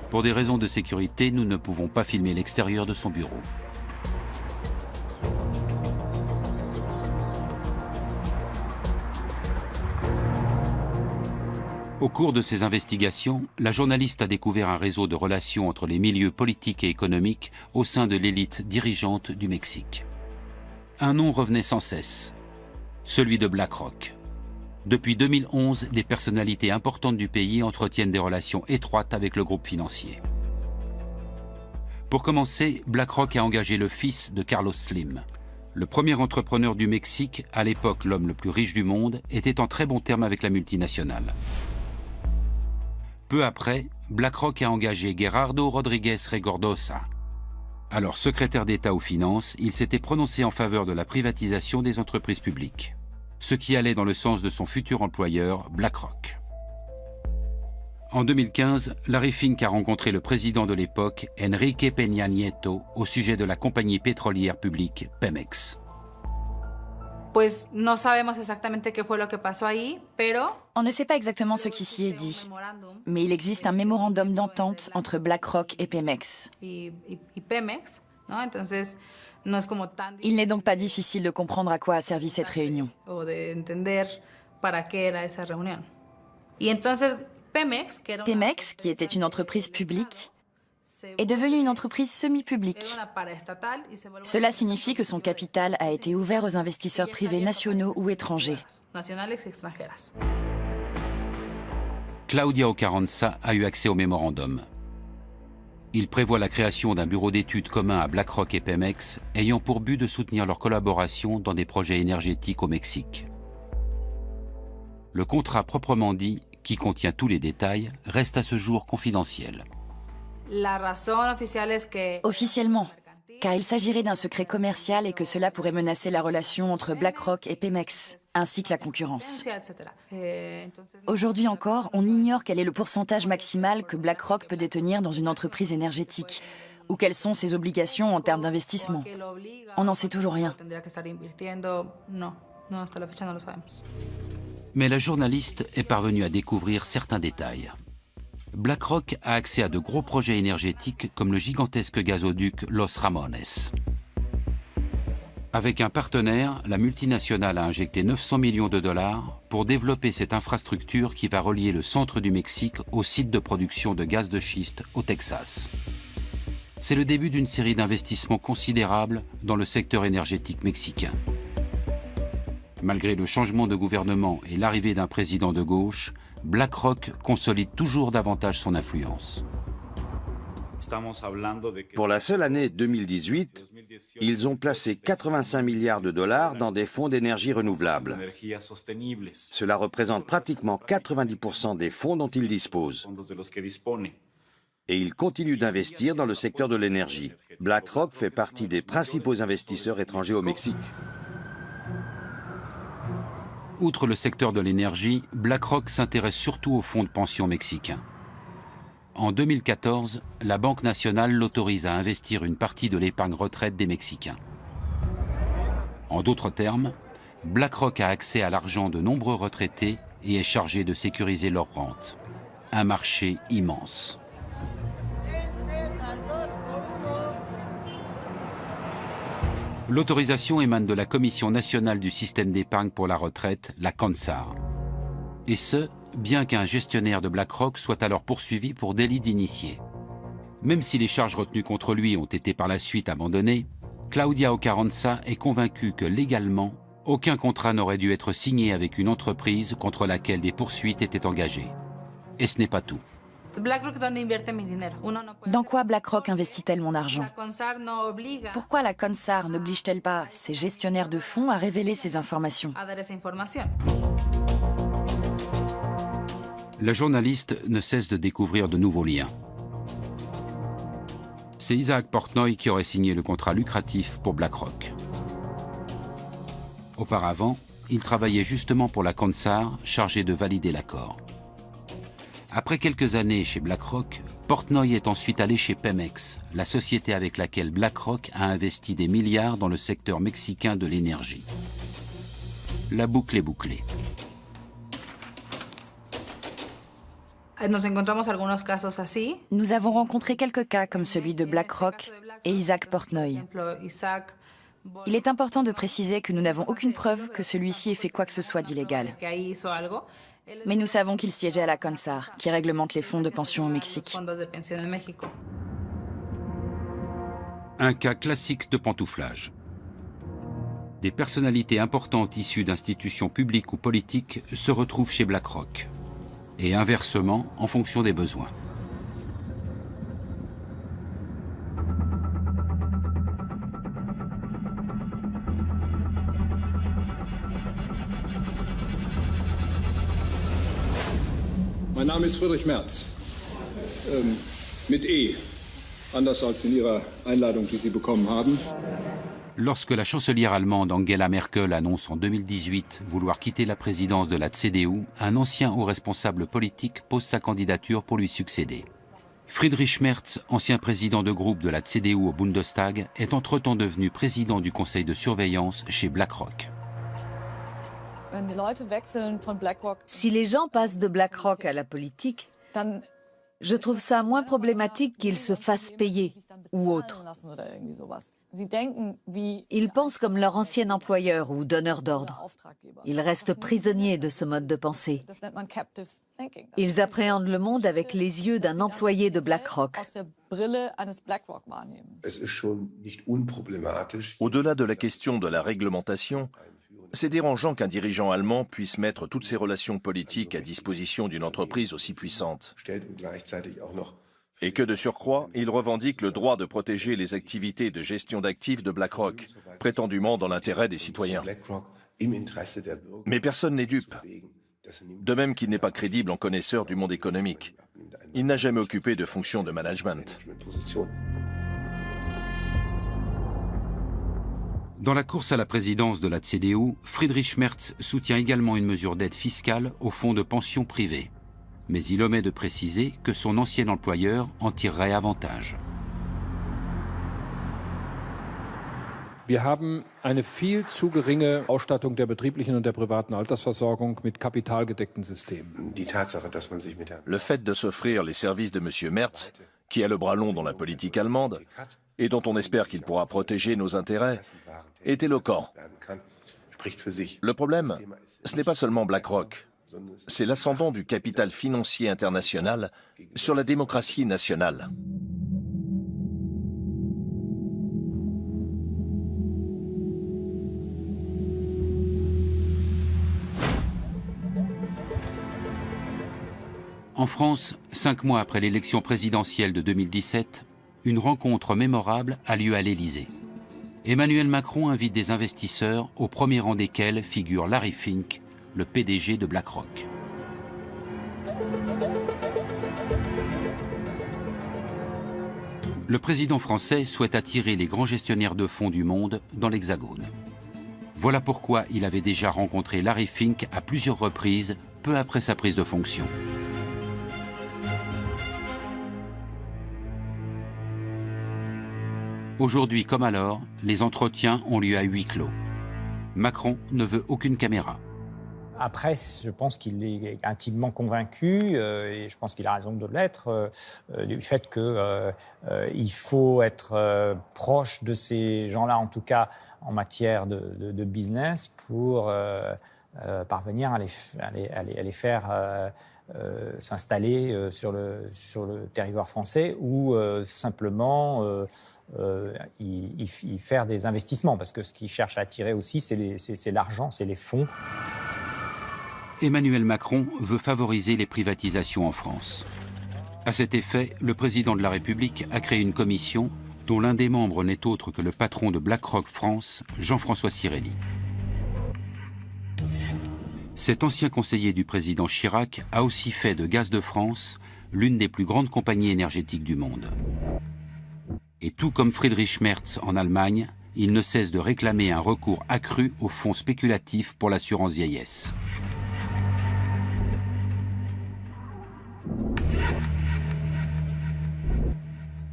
Pour des raisons de sécurité, nous ne pouvons pas filmer l'extérieur de son bureau. Au cours de ses investigations, la journaliste a découvert un réseau de relations entre les milieux politiques et économiques au sein de l'élite dirigeante du Mexique. Un nom revenait sans cesse, celui de BlackRock. Depuis 2011, des personnalités importantes du pays entretiennent des relations étroites avec le groupe financier. Pour commencer, BlackRock a engagé le fils de Carlos Slim. Le premier entrepreneur du Mexique, à l'époque l'homme le plus riche du monde, était en très bons termes avec la multinationale. Peu après, BlackRock a engagé Gerardo Rodríguez Regordosa. Alors secrétaire d'État aux finances, il s'était prononcé en faveur de la privatisation des entreprises publiques, ce qui allait dans le sens de son futur employeur, BlackRock. En 2015, Larry Fink a rencontré le président de l'époque, Enrique Peña Nieto, au sujet de la compagnie pétrolière publique Pemex. On ne sait pas exactement ce qui s'y est dit, mais il existe un mémorandum d'entente entre BlackRock et Pemex. Il n'est donc pas difficile de comprendre à quoi a servi cette réunion. Pemex, qui était une entreprise publique, est devenue une entreprise semi-publique. Cela signifie que son capital a été ouvert aux investisseurs privés nationaux ou étrangers. Claudia Ocarranza a eu accès au mémorandum. Il prévoit la création d'un bureau d'études commun à BlackRock et Pemex, ayant pour but de soutenir leur collaboration dans des projets énergétiques au Mexique. Le contrat proprement dit, qui contient tous les détails, reste à ce jour confidentiel. Officiellement, car il s'agirait d'un secret commercial et que cela pourrait menacer la relation entre BlackRock et Pemex, ainsi que la concurrence. Aujourd'hui encore, on ignore quel est le pourcentage maximal que BlackRock peut détenir dans une entreprise énergétique, ou quelles sont ses obligations en termes d'investissement. On n'en sait toujours rien. Mais la journaliste est parvenue à découvrir certains détails. BlackRock a accès à de gros projets énergétiques comme le gigantesque gazoduc Los Ramones. Avec un partenaire, la multinationale a injecté 900 millions de dollars pour développer cette infrastructure qui va relier le centre du Mexique au site de production de gaz de schiste au Texas. C'est le début d'une série d'investissements considérables dans le secteur énergétique mexicain. Malgré le changement de gouvernement et l'arrivée d'un président de gauche, BlackRock consolide toujours davantage son influence. Pour la seule année 2018, ils ont placé 85 milliards de dollars dans des fonds d'énergie renouvelable. Cela représente pratiquement 90% des fonds dont ils disposent. Et ils continuent d'investir dans le secteur de l'énergie. BlackRock fait partie des principaux investisseurs étrangers au Mexique. Outre le secteur de l'énergie, BlackRock s'intéresse surtout aux fonds de pension mexicains. En 2014, la Banque nationale l'autorise à investir une partie de l'épargne retraite des Mexicains. En d'autres termes, BlackRock a accès à l'argent de nombreux retraités et est chargé de sécuriser leur rente. Un marché immense. L'autorisation émane de la Commission nationale du système d'épargne pour la retraite, la CONSAR. Et ce, bien qu'un gestionnaire de BlackRock soit alors poursuivi pour délit d'initié. Même si les charges retenues contre lui ont été par la suite abandonnées, Claudia Ocarranza est convaincue que légalement, aucun contrat n'aurait dû être signé avec une entreprise contre laquelle des poursuites étaient engagées. Et ce n'est pas tout. Dans quoi BlackRock investit-elle mon argent? Pourquoi la CONSAR n'oblige-t-elle pas ses gestionnaires de fonds à révéler ces informations? La journaliste ne cesse de découvrir de nouveaux liens. C'est Isaac Portnoy qui aurait signé le contrat lucratif pour BlackRock. Auparavant, il travaillait justement pour la CONSAR, chargé de valider l'accord. Après quelques années chez BlackRock, Portnoy est ensuite allé chez Pemex, la société avec laquelle BlackRock a investi des milliards dans le secteur mexicain de l'énergie. La boucle est bouclée. Nous avons rencontré quelques cas comme celui de BlackRock et Isaac Portnoy. Il est important de préciser que nous n'avons aucune preuve que celui-ci ait fait quoi que ce soit d'illégal. Mais nous savons qu'il siégeait à la CONSAR, qui réglemente les fonds de pension au Mexique. Un cas classique de pantouflage. Des personnalités importantes issues d'institutions publiques ou politiques se retrouvent chez BlackRock. Et inversement, en fonction des besoins. Mein Name ist Friedrich Merz, mit E, anders als in Ihrer Einladung, die Sie bekommen haben. Lorsque la chancelière allemande Angela Merkel annonce en 2018 vouloir quitter la présidence de la CDU, un ancien haut responsable politique pose sa candidature pour lui succéder. Friedrich Merz, ancien président de groupe de la CDU au Bundestag, est entre-temps devenu président du conseil de surveillance chez BlackRock. Si les gens passent de BlackRock à la politique, je trouve ça moins problématique qu'ils se fassent payer ou autre. Ils pensent comme leur ancien employeur ou donneur d'ordre. Ils restent prisonniers de ce mode de pensée. Ils appréhendent le monde avec les yeux d'un employé de BlackRock. Au-delà de la question de la réglementation, c'est dérangeant qu'un dirigeant allemand puisse mettre toutes ses relations politiques à disposition d'une entreprise aussi puissante. Et que de surcroît, il revendique le droit de protéger les activités de gestion d'actifs de BlackRock, prétendument dans l'intérêt des citoyens. Mais personne n'est dupe. De même qu'il n'est pas crédible en connaisseur du monde économique. Il n'a jamais occupé de fonction de management. Dans la course à la présidence de la CDU, Friedrich Merz soutient également une mesure d'aide fiscale aux fonds de pension privés. Mais il omet de préciser que son ancien employeur en tirerait avantage. Wir haben eine viel zu geringe Ausstattung der betrieblichen und der privaten Altersversorgung mit kapitalgedeckten Systemen. Le fait de s'offrir les services de M. Merz, qui a le bras long dans la politique allemande, et dont on espère qu'il pourra protéger nos intérêts, est éloquent. Le problème, ce n'est pas seulement BlackRock, c'est l'ascendant du capital financier international sur la démocratie nationale. En France, 5 mois après l'élection présidentielle de 2017, une rencontre mémorable a lieu à l'Élysée. Emmanuel Macron invite des investisseurs, au premier rang desquels figure Larry Fink, le PDG de BlackRock. Le président français souhaite attirer les grands gestionnaires de fonds du monde dans l'Hexagone. Voilà pourquoi il avait déjà rencontré Larry Fink à plusieurs reprises, peu après sa prise de fonction. Aujourd'hui comme alors, les entretiens ont lieu à huis clos. Macron ne veut aucune caméra. Après, je pense qu'il est intimement convaincu, et je pense qu'il a raison de l'être, du fait qu'il faut être proche de ces gens-là, en tout cas en matière de business, pour parvenir à les faire s'installer sur le territoire français ou simplement y faire des investissements. Parce que ce qu'ils cherchent à attirer aussi, c'est l'argent, c'est les fonds. Emmanuel Macron veut favoriser les privatisations en France. À cet effet, le président de la République a créé une commission dont l'un des membres n'est autre que le patron de BlackRock France, Jean-François Cirelli. Cet ancien conseiller du président Chirac a aussi fait de Gaz de France l'une des plus grandes compagnies énergétiques du monde. Et tout comme Friedrich Merz en Allemagne, il ne cesse de réclamer un recours accru aux fonds spéculatifs pour l'assurance vieillesse.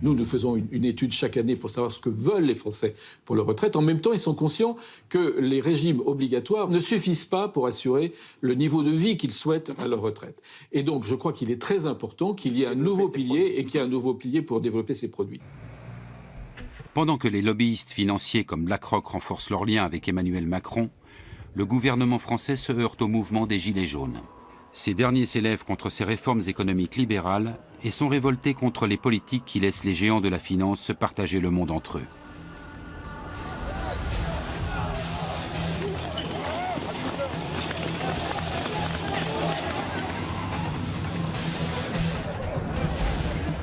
Nous faisons une étude chaque année pour savoir ce que veulent les Français pour leur retraite. En même temps, ils sont conscients que les régimes obligatoires ne suffisent pas pour assurer le niveau de vie qu'ils souhaitent à leur retraite. Et donc, je crois qu'il est très important qu'il y ait un nouveau pilier et qu'il y ait un nouveau pilier pour développer ces produits. Pendant que les lobbyistes financiers comme BlackRock renforcent leurs liens avec Emmanuel Macron, le gouvernement français se heurte au mouvement des Gilets jaunes. Ces derniers s'élèvent contre ces réformes économiques libérales et sont révoltés contre les politiques qui laissent les géants de la finance se partager le monde entre eux.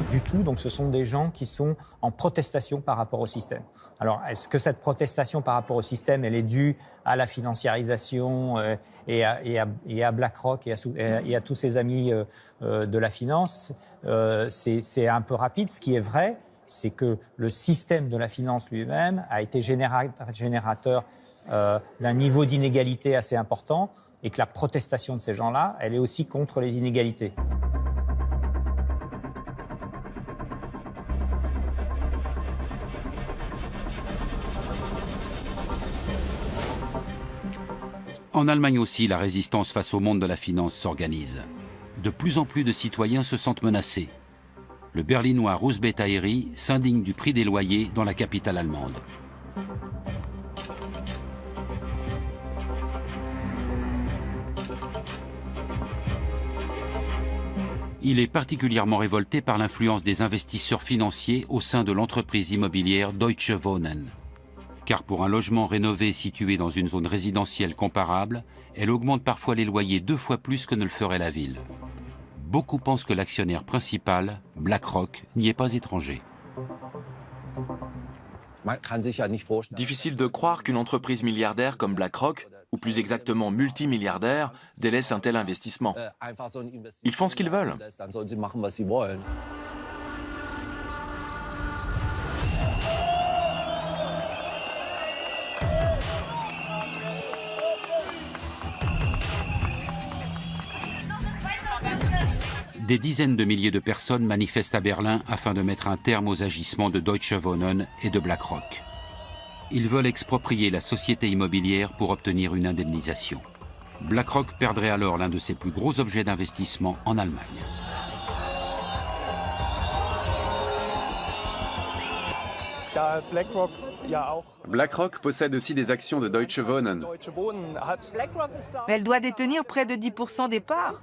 Du tout, donc ce sont des gens qui sont en protestation par rapport au système. Alors, est-ce que cette protestation par rapport au système, elle est due à la financiarisation et à BlackRock et à tous ses amis de la finance? C'est un peu rapide. Ce qui est vrai, c'est que le système de la finance lui-même a été générateur d'un niveau d'inégalité assez important et que la protestation de ces gens-là, elle est aussi contre les inégalités. En Allemagne aussi, la résistance face au monde de la finance s'organise. De plus en plus de citoyens se sentent menacés. Le Berlinois Russ Bettaieri s'indigne du prix des loyers dans la capitale allemande. Il est particulièrement révolté par l'influence des investisseurs financiers au sein de l'entreprise immobilière Deutsche Wohnen. Car pour un logement rénové situé dans une zone résidentielle comparable, elle augmente parfois les loyers 2 fois plus que ne le ferait la ville. Beaucoup pensent que l'actionnaire principal, BlackRock, n'y est pas étranger. Difficile de croire qu'une entreprise milliardaire comme BlackRock, ou plus exactement multimilliardaire, délaisse un tel investissement. Ils font ce qu'ils veulent. Des dizaines de milliers de personnes manifestent à Berlin afin de mettre un terme aux agissements de Deutsche Wohnen et de BlackRock. Ils veulent exproprier la société immobilière pour obtenir une indemnisation. BlackRock perdrait alors l'un de ses plus gros objets d'investissement en Allemagne. BlackRock possède aussi des actions de Deutsche Wohnen. Elle doit détenir près de 10% des parts.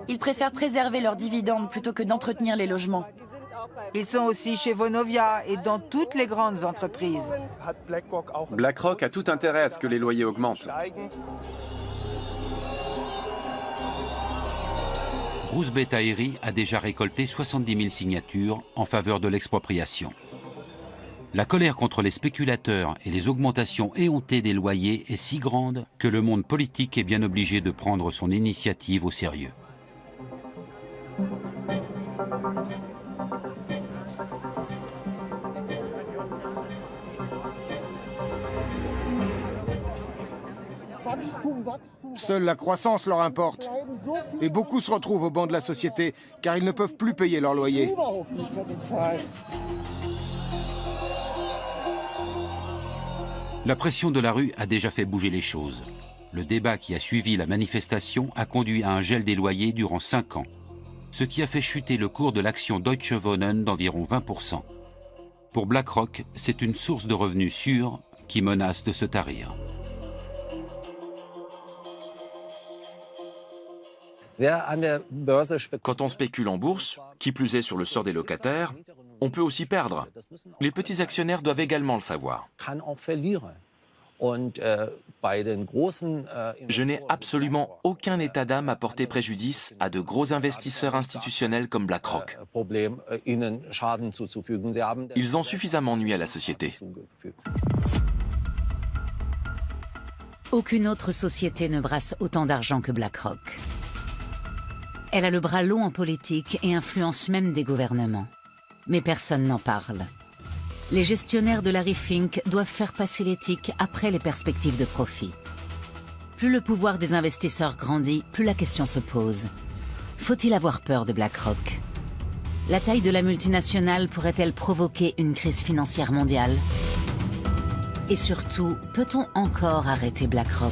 Ils préfèrent préserver leurs dividendes plutôt que d'entretenir les logements. Ils sont aussi chez Vonovia et dans toutes les grandes entreprises. BlackRock a tout intérêt à ce que les loyers augmentent. Russ Bettaieri a déjà récolté 70 000 signatures en faveur de l'expropriation. La colère contre les spéculateurs et les augmentations éhontées des loyers est si grande que le monde politique est bien obligé de prendre son initiative au sérieux. Seule la croissance leur importe. Et beaucoup se retrouvent au banc de la société car ils ne peuvent plus payer leur loyer. La pression de la rue a déjà fait bouger les choses. Le débat qui a suivi la manifestation a conduit à un gel des loyers durant 5 ans, ce qui a fait chuter le cours de l'action Deutsche Wohnen d'environ 20%. Pour BlackRock, c'est une source de revenus sûre qui menace de se tarir. Quand on spécule en bourse, qui plus est sur le sort des locataires, on peut aussi perdre. Les petits actionnaires doivent également le savoir. Je n'ai absolument aucun état d'âme à porter préjudice à de gros investisseurs institutionnels comme BlackRock. Ils ont suffisamment nui à la société. Aucune autre société ne brasse autant d'argent que BlackRock. Elle a le bras long en politique et influence même des gouvernements. Mais personne n'en parle. Les gestionnaires de Larry Fink doivent faire passer l'éthique après les perspectives de profit. Plus le pouvoir des investisseurs grandit, plus la question se pose. Faut-il avoir peur de BlackRock ? La taille de la multinationale pourrait-elle provoquer une crise financière mondiale? Et surtout, peut-on encore arrêter BlackRock?